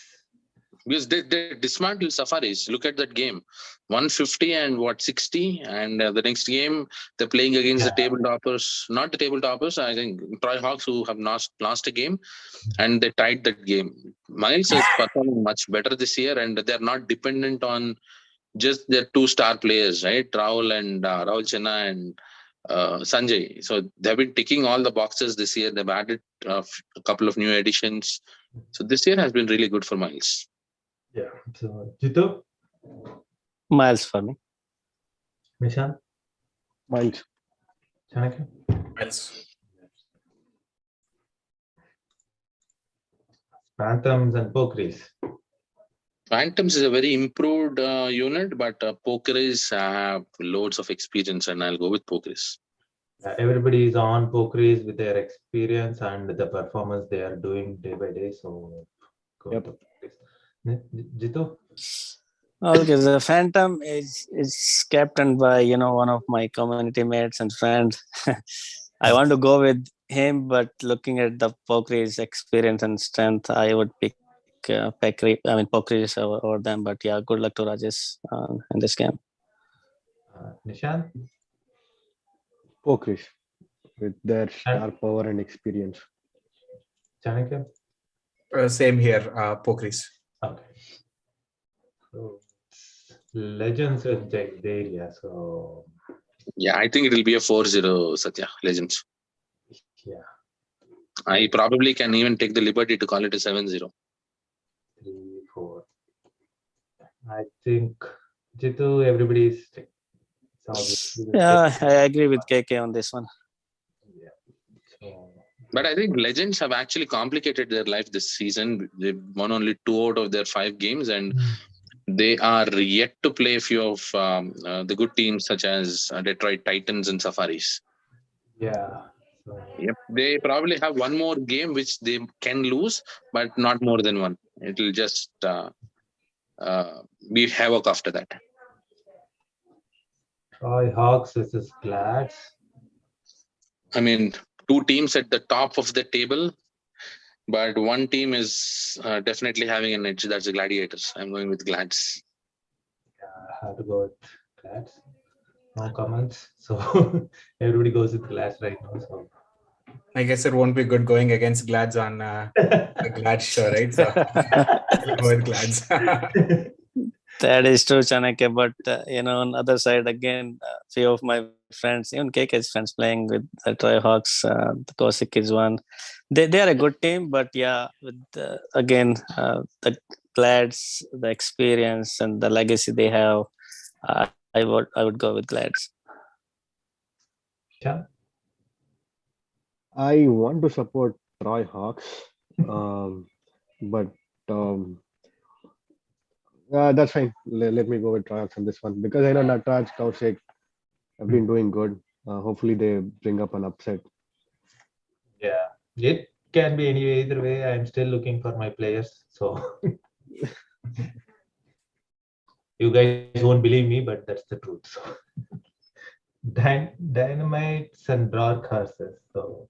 S2: Because they dismantled Safaris. Look at that game. 150 and 60. And the next game, they're playing against the table toppers. Not the table toppers, I think Troy Hawks, who have lost a game. And they tied that game. Miles is performing much better this year. And they're not dependent on just their 2 star players, right? Rahul Chenna and Sanjay. So they've been ticking all the boxes this year. They've added a couple of new additions. So this year has been really good for Miles.
S1: Yeah. So Jitu?
S4: Miles for me.
S1: Nishan?
S3: Miles.
S1: Chanakya?
S5: Miles.
S1: Phantoms and Pokeries.
S2: Phantoms is a very improved unit, but Pokeries have loads of experience, and I'll go with Pokeries.
S1: Everybody is on Pokris with their experience and the performance they are doing day by day. So, go
S3: Yep.
S1: to Pokris. Jitu?
S4: Okay, the Phantom is captained by one of my community mates and friend. I want to go with him, but looking at the Pokri's experience and strength, I would pick Pokris over them. But yeah, good luck to Rajesh in this game.
S1: Nishant?
S3: Pokris with their star power and experience.
S1: Chanakya?
S5: Same here, Pokris.
S1: Okay. So, Legends with Jagdelia. So,
S2: Yeah, I think it will be a 4-0, Satya, Legends.
S1: yeah.
S2: I probably can even take the liberty to call it a 7-0.
S1: 3-4. I think Jitu, everybody is strict.
S4: Yeah, I agree with KK on this one.
S1: Yeah. So,
S2: But I think Legends have actually complicated their life this season. They've won only 2 out of their 5 games, and they are yet to play a few of the good teams such as Detroit Titans and Safaris.
S1: yeah. So,
S2: Yep, they probably have one more game which they can lose, but not more than one. It will just be havoc after that.
S1: Troy Hawks versus Glads.
S2: I mean, 2 teams at the top of the table, but one team is definitely having an edge. That's the Gladiators. I'm going with Glads.
S1: I have to go with Glads. No comments. So everybody goes with Glads right now. So
S5: I guess it won't be good going against Glads on a Glad show, right? So go with Glads.
S4: That is true, Chanakya. But on the other side, again, few of my friends, even KK's friends, playing with the Troy Hawks, the Kosik is one. They are a good team, but yeah, with again the Glads, the experience and the legacy they have, I would go with Glads.
S1: yeah.
S3: I want to support Troy Hawks, but that's fine. Let me go with Troy Hawks on this one because I know Nataraj, Kaushik have been doing good. Hopefully, they bring up an upset.
S1: Yeah. It can be anyway. Either way, I'm still looking for my players. So you guys won't believe me, but that's the truth. So Dynamites and Dark Horses. So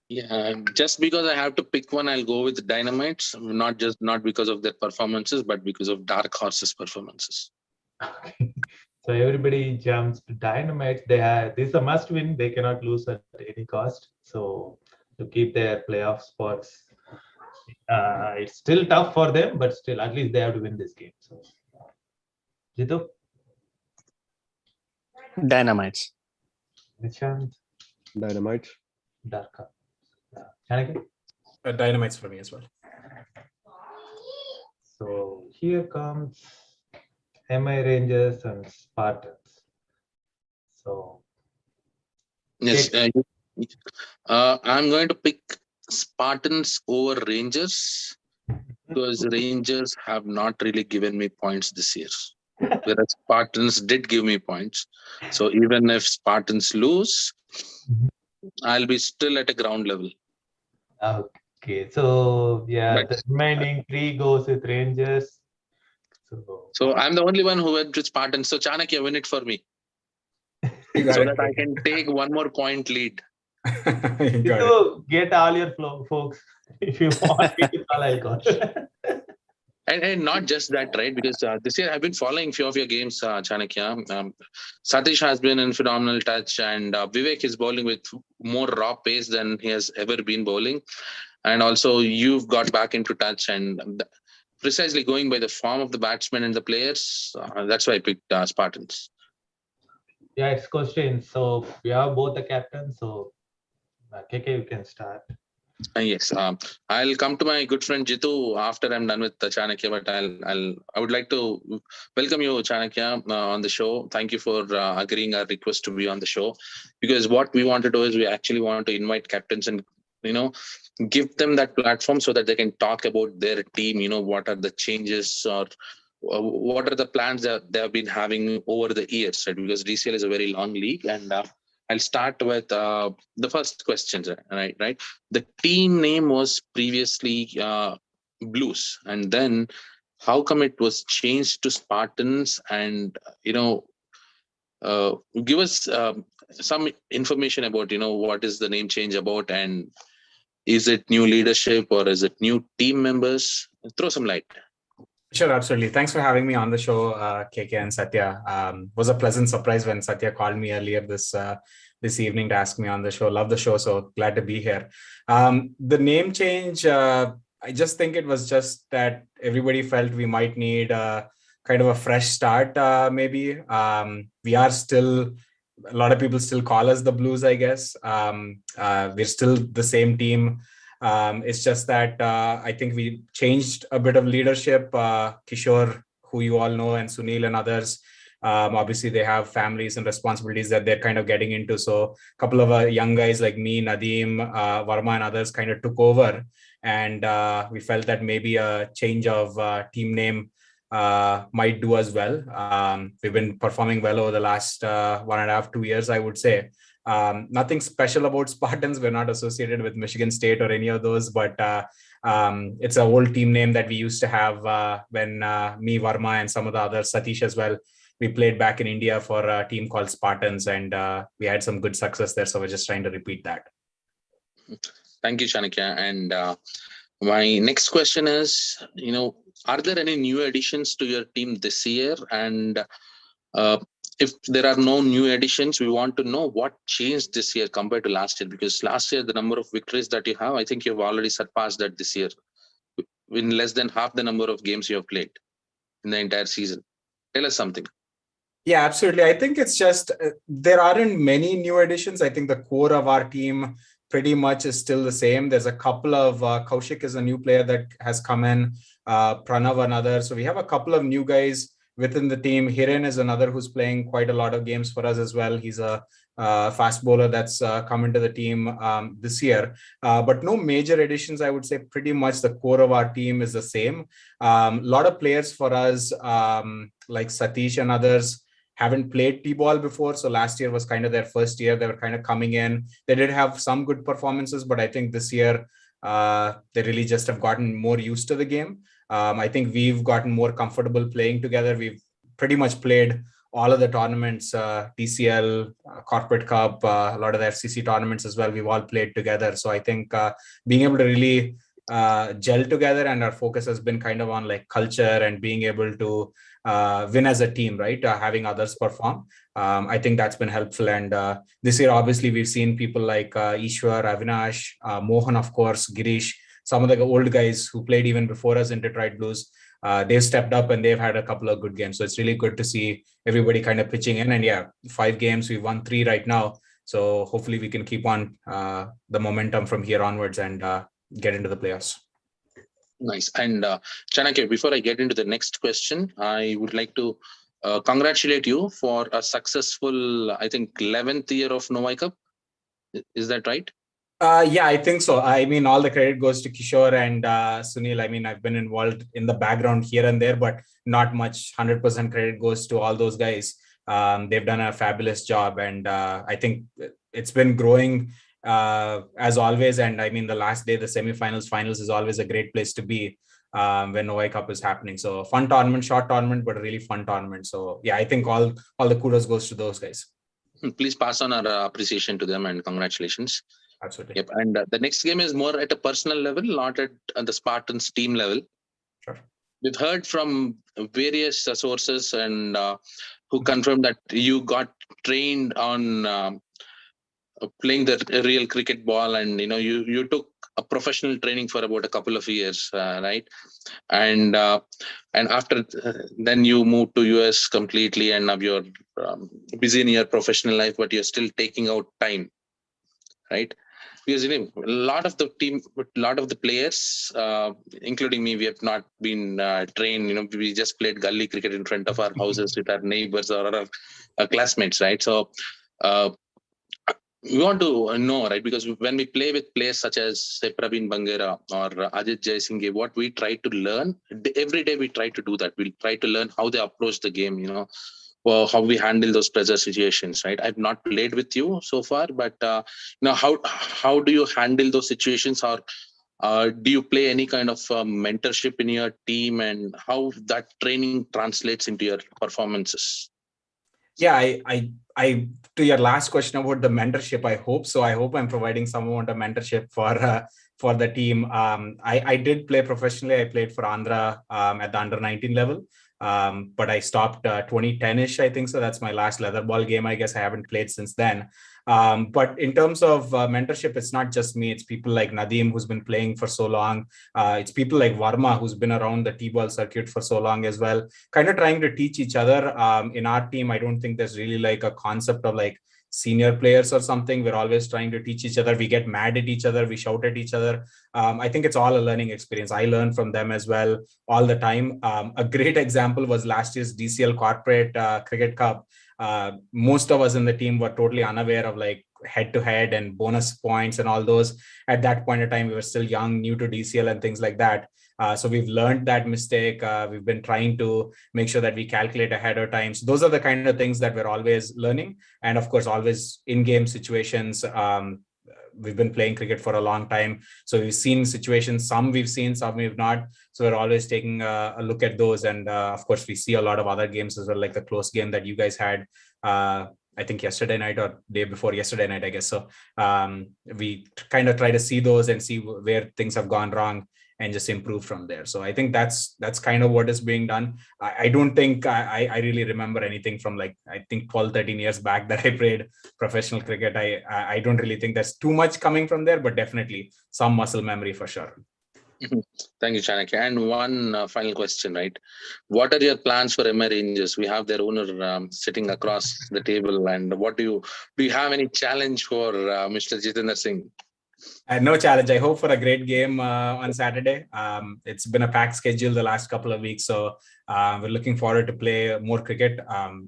S2: Yeah, just because I have to pick one, I'll go with Dynamites. Not because of their performances, but because of Dark Horses' performances.
S1: okay. So everybody jumps to Dynamites. This is a must win. They cannot lose at any cost. So to keep their playoff spots, it's still tough for them, but still at least they have to win this game. So Jitu,
S4: Dynamites.
S1: Nishant,
S3: Dynamite.
S1: Darka. Chanakya?
S5: Dynamites for me as well.
S1: So here comes MI Rangers and Spartans. So
S2: Yes, I'm going to pick Spartans over Rangers because Rangers have not really given me points this year, whereas Spartans did give me points. So even if Spartans lose, I'll be still at a ground level.
S1: okay, so yeah,
S2: But
S1: the remaining 3 goes with Rangers.
S2: so I'm the only one who went with Spartans. So Chanakya, win it for me,
S5: You got
S2: so
S5: it.
S2: that I can take one more point lead.
S5: You got it.
S1: So get all your folks. If you want me to call, I'll call.
S2: And not just that, right? Because this year I've been following a few of your games, Chanakya. Satish has been in phenomenal touch, and Vivek is bowling with more raw pace than he has ever been bowling. And also, you've got back into touch, and precisely going by the form of the batsmen and the players, that's why I picked Spartans.
S1: Yeah, it's questions. So we have both the captains. So KK, you can start.
S2: Yes, I'll come to my good friend Jitu after I'm done with the Chanakya. But I would like to welcome you, Chanakya, on the show. Thank you for agreeing our request to be on the show. Because what we want to do is we actually want to invite captains and give them that platform so that they can talk about their team. What are the changes or what are the plans that they have been having over the years, right? Because DCL is a very long league, and I'll start with the first question, right? The team name was previously Blues, and then how come it was changed to Spartans? And give us some information about what is the name change about, and is it new leadership or is it new team members? Throw some light.
S5: Sure, absolutely. Thanks for having me on the show, KK and Satya. Was a pleasant surprise when Satya called me earlier this evening to ask me on the show. Love the show, so glad to be here. The name change, I just think it was just that everybody felt we might need kind of a fresh start, maybe. We are still, a lot of people still call us the Blues, I guess. We're still the same team. It's just that I think we changed a bit of leadership. Kishore, who you all know, and Sunil and others, obviously they have families and responsibilities that they're kind of getting into. So a couple of young guys like me, Nadeem, Varma and others kind of took over. And we felt that maybe a change of team name might do as well. We've been performing well over the last 1.5, 2 years, I would say. Nothing special about Spartans. We're not associated with Michigan State or any of those, but it's an old team name that we used to have when me, Varma, and some of the others, Satish as well, we played back in India for a team called Spartans, and we had some good success there. So we're just trying to repeat that.
S2: Thank you, Chanakya. And my next question is, are there any new additions to your team this year? And if there are no new additions, we want to know what changed this year compared to last year, because last year, the number of victories that you have, I think you've already surpassed that this year in less than half the number of games you have played in the entire season. Tell us something.
S5: Yeah, absolutely. I think it's just, there aren't many new additions. I think the core of our team pretty much is still the same. There's a couple of, Kaushik is a new player that has come in, Pranav another. So we have a couple of new guys within the team. Hiren is another who's playing quite a lot of games for us as well. He's a fast bowler that's come into the team this year. But no major additions, I would say. Pretty much the core of our team is the same. A lot of players for us, like Satish and others, haven't played T-ball before. So last year was kind of their first year. They were kind of coming in. They did have some good performances, but I think this year they really just have gotten more used to the game. I think we've gotten more comfortable playing together. We've pretty much played all of the tournaments, DCL, Corporate Cup, a lot of the FCC tournaments as well. We've all played together. So I think being able to really gel together, and our focus has been kind of on like culture and being able to win as a team, right? Having others perform. I think that's been helpful. And this year, obviously, we've seen people like Ishwar, Avinash, Mohan, of course, Girish, some of the old guys who played even before us in Detroit Blues. They've stepped up and they've had a couple of good games. So it's really good to see everybody kind of pitching in. And yeah, 5 games, we've won 3 right now. So hopefully we can keep on the momentum from here onwards and get into the playoffs.
S2: Nice. And Chanakya, before I get into the next question, I would like to congratulate you for a successful, I think, 11th year of Novi Cup. Is that right?
S5: Yeah, I think so. I mean, all the credit goes to Kishore and Sunil. I mean, I've been involved in the background here and there, but not much. 100% credit goes to all those guys. They've done a fabulous job, and I think it's been growing as always. And I mean, the last day, the semifinals, finals is always a great place to be when Novi Cup is happening. So fun tournament, short tournament, but a really fun tournament. So yeah, I think all the kudos goes to those guys.
S2: Please pass on our appreciation to them and congratulations.
S5: Absolutely.
S2: Yep. And the next game is more at a personal level, not at the Spartans team level.
S5: Sure.
S2: We've heard from various sources and who confirmed that you got trained on playing the real cricket ball, and you took a professional training for about a couple of years, right? And after then you moved to US completely, and now you're busy in your professional life, but you're still taking out time, right? Because a lot of the team, a lot of the players, including me, we have not been trained. We just played gully cricket in front of our houses with our neighbors or our classmates, right? So we want to know, right? Because when we play with players such as say Praveen Bangera or Ajit Jaisinghe, what we try to learn every day, we try to do that. We try to learn how they approach the game. how we handle those pressure situations, right? I've not played with you so far, but how do you handle those situations, or do you play any kind of mentorship in your team, and how that training translates into your performances?
S5: Yeah, I to your last question about the mentorship, I hope so. I hope I'm providing some amount of mentorship for the team. I did play professionally. I played for Andhra at the under 19 level, but I stopped 2010ish, I think. So that's my last leather ball game. I guess I haven't played since then. But in terms of mentorship, it's not just me. It's people like Nadeem, who's been playing for so long. It's people like Varma, who's been around the T-ball circuit for so long as well, kind of trying to teach each other. In our team, I don't think there's really like a concept of like senior players or something. We're always trying to teach each other. We get mad at each other. We shout at each other. I think it's all a learning experience. I learn from them as well all the time. A great example was last year's DCL Corporate Cricket Cup. Most of us in the team were totally unaware of like head-to-head and bonus points and all those. At that point in time, we were still young, new to DCL and things like that. So we've learned that mistake. We've been trying to make sure that we calculate ahead of time. So those are the kind of things that we're always learning. And of course, always in-game situations. We've been playing cricket for a long time. So we've seen situations, some we've seen, some we've not. So we're always taking a look at those. And of course, we see a lot of other games as well, like the close game that you guys had. I think yesterday night or day before yesterday night, I guess. So we kind of try to see those and see where things have gone wrong and just improve from there. So I think that's kind of what is being done. I don't think I really remember anything from like, I think 12, 13 years back that I played professional cricket. I don't really think there's too much coming from there, but definitely some muscle memory for sure.
S2: Thank you, Chanakya. And one final question, right? What are your plans for MI Rangers? We have their owner sitting across the table. And what do you have any challenge for Mr. Jitendra Singh?
S5: No challenge. I hope for a great game on Saturday. It's been a packed schedule the last couple of weeks, so we're looking forward to play more cricket.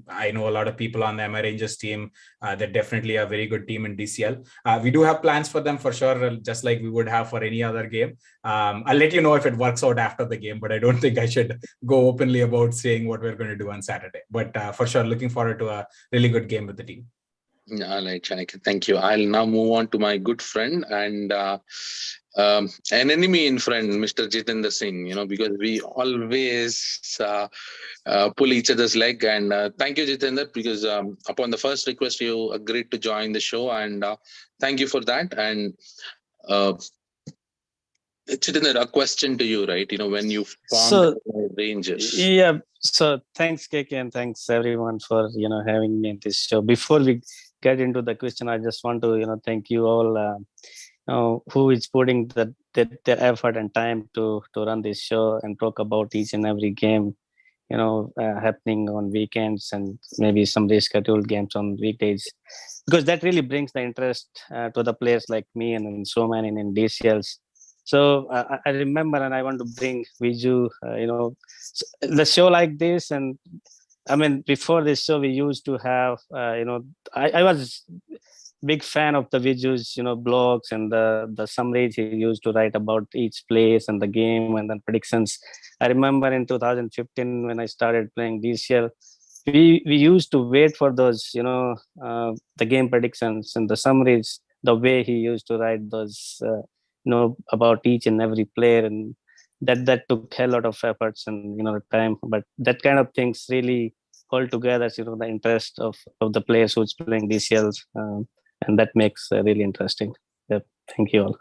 S5: I know a lot of people on the MI Rangers team. They're definitely a very good team in DCL. We do have plans for them for sure, just like we would have for any other game. I'll let you know if it works out after the game, but I don't think I should go openly about saying what we're going to do on Saturday. But for sure, looking forward to a really good game with the team.
S2: All right, Chanakya, thank you. I'll now move on to my good friend and an enemy in friend, Mr. Jitendra Singh, because we always pull each other's leg. And thank you, Jitendra, because upon the first request, you agreed to join the show. And thank you for that. And Jitendra, a question to you, right? When you formed Rangers.
S4: Yeah. So thanks, KK, and thanks everyone for having me in this show. Before we get into the question, I just want to thank you all who is putting their effort and time to run this show and talk about each and every game happening on weekends and maybe some rescheduled games on weekdays, because that really brings the interest to the players like me and so many in DCLs. So I remember, and I want to bring Viju, the show like this. And I mean, before this show, we used to have, I was big fan of the Viju's, blogs and the summaries he used to write about each place and the game and then predictions. I remember in 2015 when I started playing DCL, we used to wait for those, the game predictions and the summaries, the way he used to write those, about each and every player, and that took a lot of efforts and time, but that kind of things really hold together the interest of the players who's playing DCLs, and that makes really interesting. Thank you all.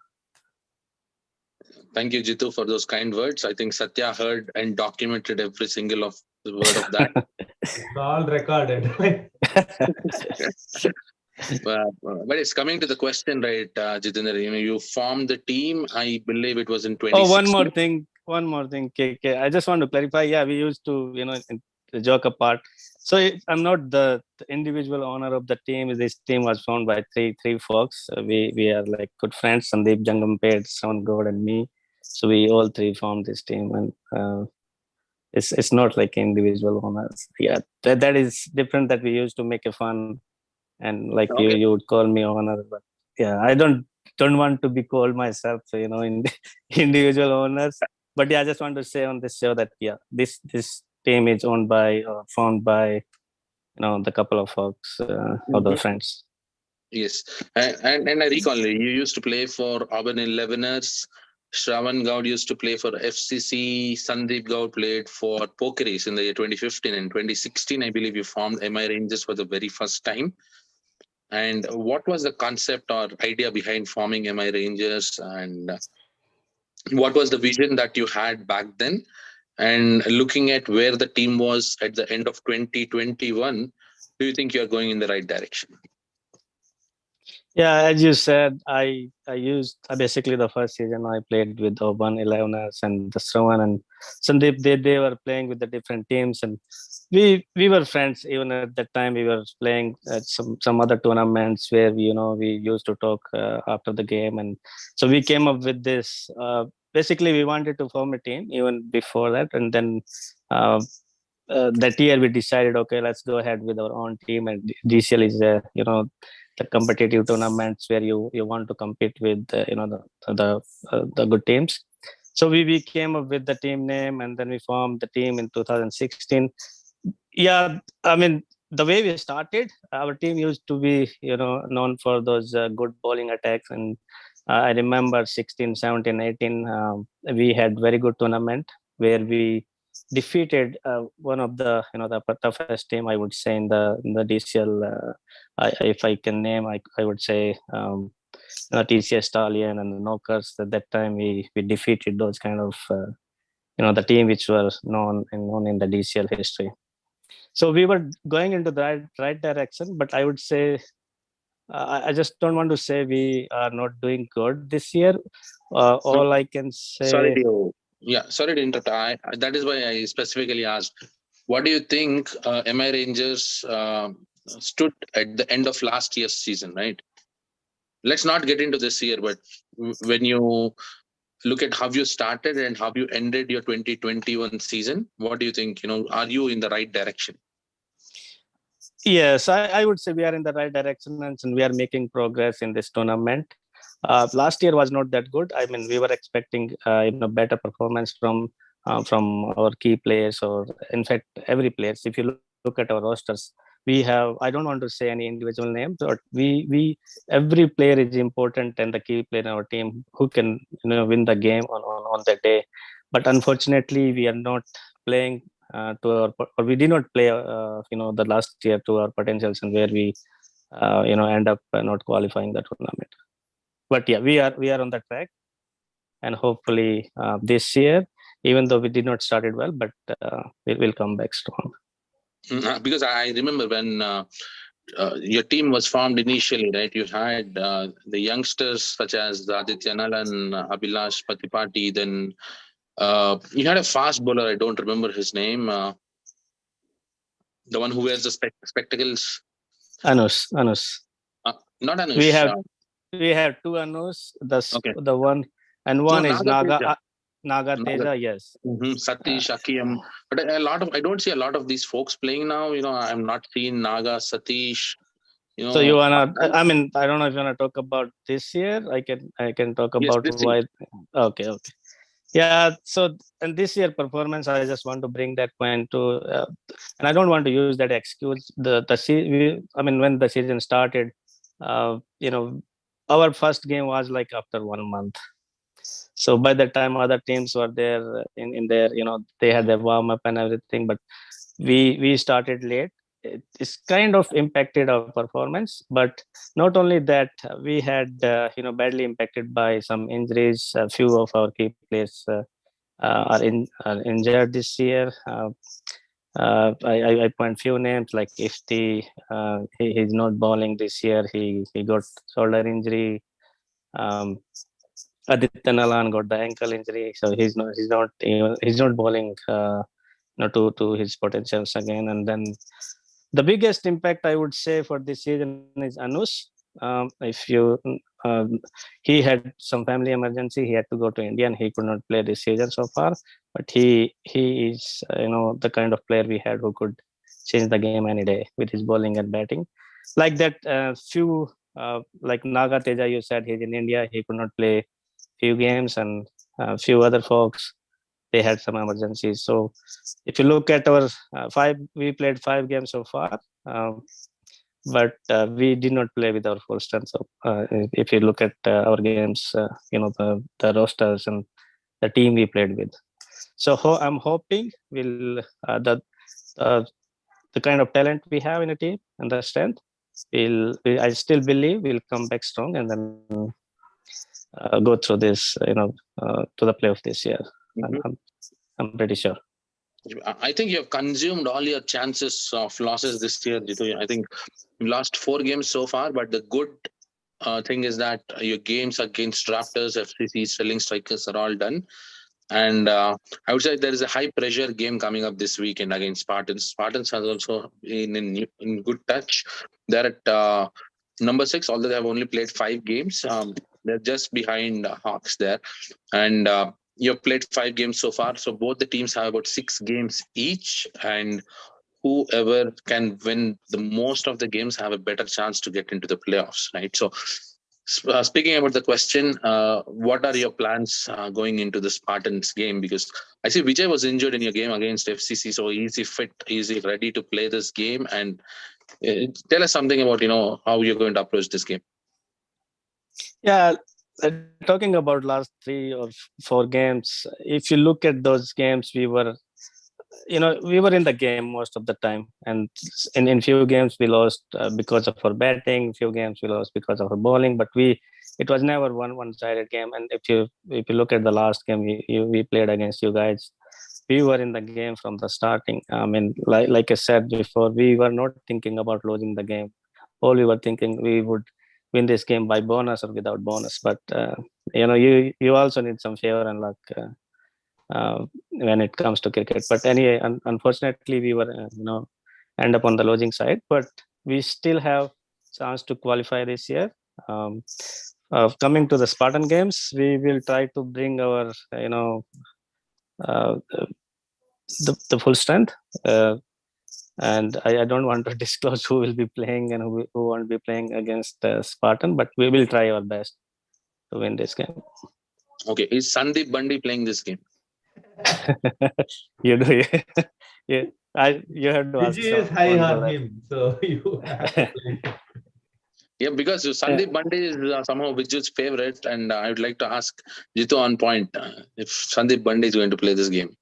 S2: Thank you, Jitu, for those kind words. I think Satya heard and documented every single of the word of that.
S1: It's all recorded.
S2: But it's coming to the question, right, Jitendra? You formed the team. I believe it was in 2016.
S4: Oh, one more thing, KK. I just want to clarify. Yeah, we used to, joke apart. So I'm not the individual owner of the team. This team was formed by three folks. We are like good friends: Sandeep, Jangampet, Soundgod, and me. So we all three formed this team, and it's not like individual owners. Yeah, that is different. That we used to make a fun. And like
S2: Okay.
S4: you would call me owner, but yeah, I don't want to be called myself, in individual owners. But yeah, I just want to say on this show that this team is owned by, formed by the couple of folks or the friends.
S2: Yes, and I recall you used to play for Auburn 11ers. Shravan Gaud used to play for FCC. Sandeep Gaud played for Pokeries in the year 2015 and 2016. I believe you formed MI Rangers for the very first time. And what was the concept or idea behind forming MI Rangers, and what was the vision that you had back then? And looking at where the team was at the end of 2021, do you think you're going in the right direction?
S4: Yeah, as you said, I used basically the first season I played with Auburn 11ers and the Shravan and Sandeep. They were playing with the different teams, and we were friends. Even at that time, we were playing at some other tournaments where we used to talk after the game, and so we came up with this. Basically, we wanted to form a team even before that, and then that year we decided, okay, let's go ahead with our own team. And DCL is the competitive tournaments where you want to compete with the good teams. So we came up with the team name, and then we formed the team in 2016. Yeah, I mean, the way we started, our team used to be known for those good bowling attacks, and I remember 16, 17, 18 we had very good tournament where we defeated one of the the toughest team, I would say, in the DCL. If I can name, I would say TCS Stallion and the Knockers. At that time, we defeated those kind of the team which were known in the DCL history. So we were going into the right direction, but I would say I just don't want to say we are not doing good this year. All I can say.
S2: Sorry to interrupt. That is why I specifically asked. What do you think MI Rangers stood at the end of last year's season, right? Let's not get into this year, but when you look at how you started and how you ended your 2021 season, what do you think? Are you in the right direction?
S4: Yes, I would say we are in the right direction, and we are making progress in this tournament. Last year was not that good. I mean, we were expecting better performance from our key players, or in fact every players. If you look at our rosters, we have, I don't want to say any individual names, but we every player is important, and the key player in our team who can win the game on that day. But unfortunately, we are not playing or we did not play the last year to our potentials, and where we end up not qualifying the tournament. But yeah, we are on the track, and hopefully this year, even though we did not start it well, but it will come back strong.
S2: Because I remember when your team was formed initially, right? You had the youngsters such as Aditya Nalan, Abhilash Patipati, then you had a fast bowler, I don't remember his name, the one who wears the spectacles.
S4: Anus.
S2: Not Anush.
S4: We have two Anus.
S2: Okay.
S4: The one, and one is
S2: Naga
S4: Teja. Yes.
S2: Satish, Akiyam. But I don't see a lot of these folks playing now. I'm not seeing Naga, Satish.
S4: So you wanna? I mean, I don't know if you wanna talk about this year. I can talk about why. Okay. Yeah. So, and this year performance, I just want to bring that point to, and I don't want to use that excuse. I mean, when the season started, our first game was like after 1 month. So by the time other teams were there in their, they had their warm up and everything, but we started late. It's kind of impacted our performance, but not only that, we had badly impacted by some injuries. A few of our key players are injured this year. I point few names like Ifti. He's not bowling this year. He got shoulder injury. Aditya Nalan got the ankle injury, so he's not bowling to his potentials again. And then the biggest impact, I would say, for this season is Anush. He had some family emergency. He had to go to India, and he could not play this season so far. But he is the kind of player we had who could change the game any day with his bowling and batting. Like that, like Naga Teja, you said he's in India. He could not play few games, and few other folks, they had some emergencies. So if you look at our we played 5 games so far. But we did not play with our full strength. So if you look at our games, the rosters and the team we played with. So I'm hoping the kind of talent we have in a team and the strength, I still believe we'll come back strong and then go through this, to the playoff this year.
S2: Mhm.
S4: I'm pretty sure.
S2: I think you have consumed all your chances of losses this year, Jitu. I think you lost 4 games so far, but the good thing is that your games against Raptors, FCC, Sterling Strikers are all done. And I would say there is a high pressure game coming up this weekend against Spartans. Spartans has also been in good touch. They're at number 6, although they have only played 5 games. They're just behind Hawks there. And you've played 5 games so far. So both the teams have about 6 games each. And whoever can win the most of the games have a better chance to get into the playoffs, right? So speaking about the question, what are your plans going into the Spartans game? Because I see Vijay was injured in your game against FCC, so easy fit, easy ready to play this game. And tell us something about how you're going to approach this game.
S4: Yeah, talking about last 3 or 4 games, if you look at those games, we were in the game most of the time, and in few games we lost because of our batting, few games we lost because of our bowling, but it was never one-sided game. And if you look at the last game we played against you guys, we were in the game from the starting. I mean, like I said before, we were not thinking about losing the game. All we were thinking, we would win this game by bonus or without bonus. But you also need some favor and luck when it comes to cricket. But anyway, unfortunately, we were end up on the losing side. But we still have chance to qualify this year. Coming to the Spartan games, we will try to bring our the full strength. And I don't want to disclose who will be playing and who won't be playing against Spartan, but we will try our best to win this game.
S2: Okay, is Sandeep Bundy playing this game?
S4: You do, yeah. You have to ask.
S1: Vijay is high on him, so you have to play.
S2: Yeah, because Sandeep Bundy is somehow Vijay's favorite, and I would like to ask Jitu on point if Sandeep Bundy is going to play this game.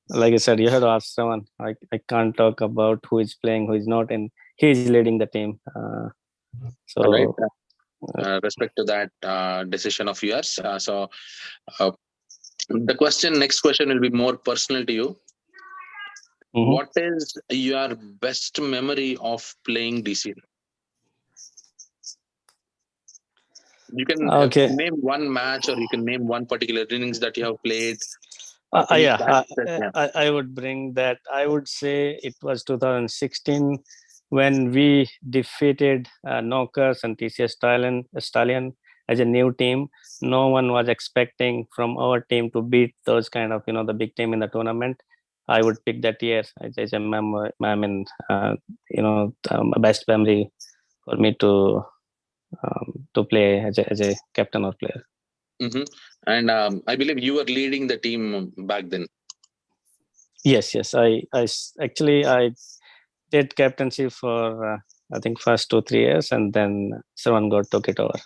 S4: Like I said, you have to ask someone. I can't talk about who is playing, who is not, and he is leading the team. So,
S2: all right. Respect to that decision of yours. The next question will be more personal to you. Mm-hmm. What is your best memory of playing DCL? You can name one match, or you can name one particular innings that you have played.
S4: I would bring that. I would say it was 2016 when we defeated Knockers and TCS Stallion as a new team. No one was expecting from our team to beat those kind of the big team in the tournament. I would pick that year as a memory. I mean, a best memory for me to play as a captain or player.
S2: Mm-hmm. And I believe you were leading the team back then.
S4: Yes. I did captaincy for I think first 2-3 years, and then someone took it over.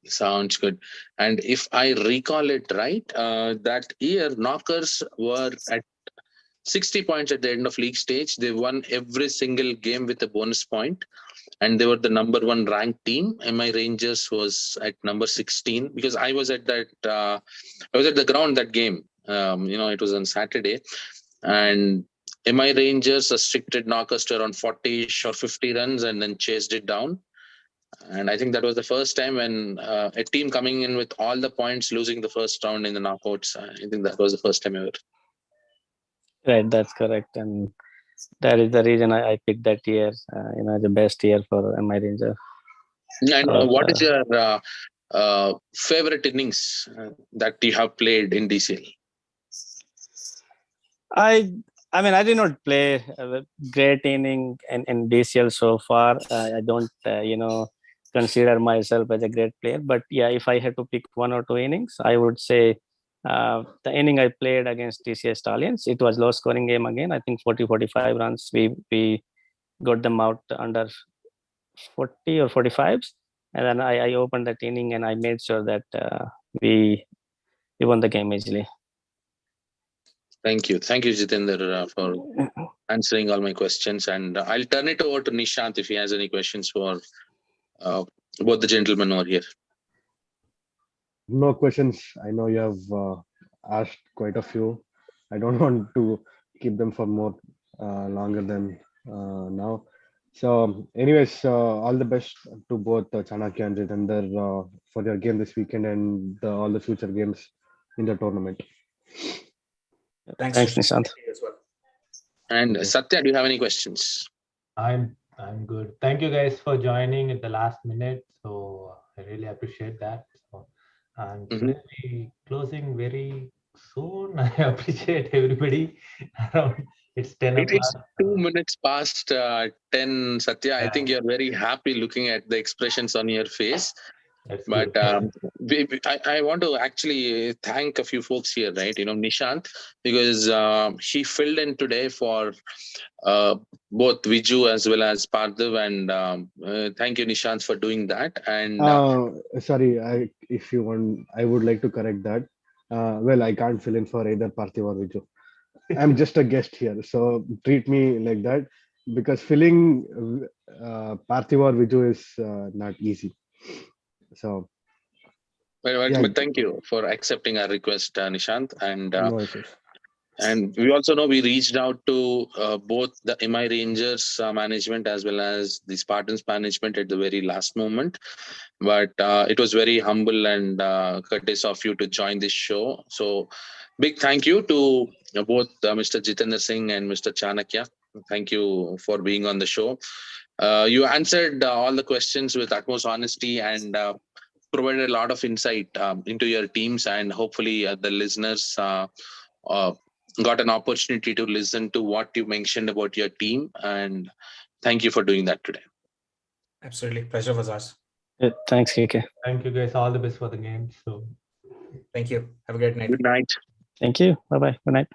S2: Sounds good. And if I recall it right, that year Knockers were at 60 points at the end of league stage. They won every single game with a bonus point, and they were the number 1 ranked team. MI Rangers was at number 16, because I was at that. I was at the ground that game. It was on Saturday, and MI Rangers restricted Knockers to around 40-ish or 50 runs, and then chased it down. And I think that was the first time when a team coming in with all the points losing the first round in the knockouts. I think that was the first time ever.
S4: Right, that's correct, and that is the reason I picked that year. The best year for MI Ranger.
S2: And what is your favorite innings that you have played in DCL?
S4: I mean, I did not play a great inning in DCL so far. I don't, consider myself as a great player. But yeah, if I had to pick 1 or 2 innings, I would say the inning I played against TCS Stallions, it was low scoring game again. I think 40-45 runs. We got them out under 40 or 45s, and then I opened that inning and I made sure that we won the game easily.
S2: Thank you, Jitendra, for answering all my questions, and I'll turn it over to Nishant if he has any questions for both the gentlemen over here.
S3: No questions. I know you have asked quite a few. I don't want to keep them for more longer than now. So, anyways, all the best to both Chanakya and Jitender for your game this weekend and all the future games in the tournament.
S4: Thanks Nishant.
S5: As well.
S2: And
S3: Okay.
S2: Satya, do you have any questions?
S1: I'm good. Thank you guys for joining at the last minute. So I really appreciate that. So, and
S2: Mhm.
S1: we'll be closing very soon. I appreciate everybody around. It's 10
S2: It is
S1: o'clock.
S2: 2 minutes past 10, Satya. I think you're very happy looking at the expressions on your face.
S1: That's
S2: But
S1: good.
S2: I want to actually thank a few folks here, right? Nishant, because he filled in today for both Viju as well as Parthiv, and thank you, Nishant, for doing that. And
S3: Sorry, if you want, I would like to correct that. Well, I can't fill in for either Parthiv or Viju. I'm just a guest here, so treat me like that, because filling Parthiv or Viju is not easy. So, yeah,
S2: but thank you for accepting our request, Nishant.
S3: no issues.
S2: And we also know we reached out to both the MI Rangers management as well as the Spartans management at the very last moment. But it was very humble and courteous of you to join this show. So big thank you to both Mr. Jitendra Singh and Mr. Chanakya. Thank you for being on the show. You answered all the questions with utmost honesty and provided a lot of insight into your teams, and hopefully the listeners got an opportunity to listen to what you mentioned about your team, and thank you for doing that today.
S5: Absolutely. Pleasure was ours.
S4: Thanks, KK.
S1: Thank you guys. All the best for the game. So
S5: Thank you. Have a great night.
S2: Good night.
S4: Thank you. Bye-bye. Good night.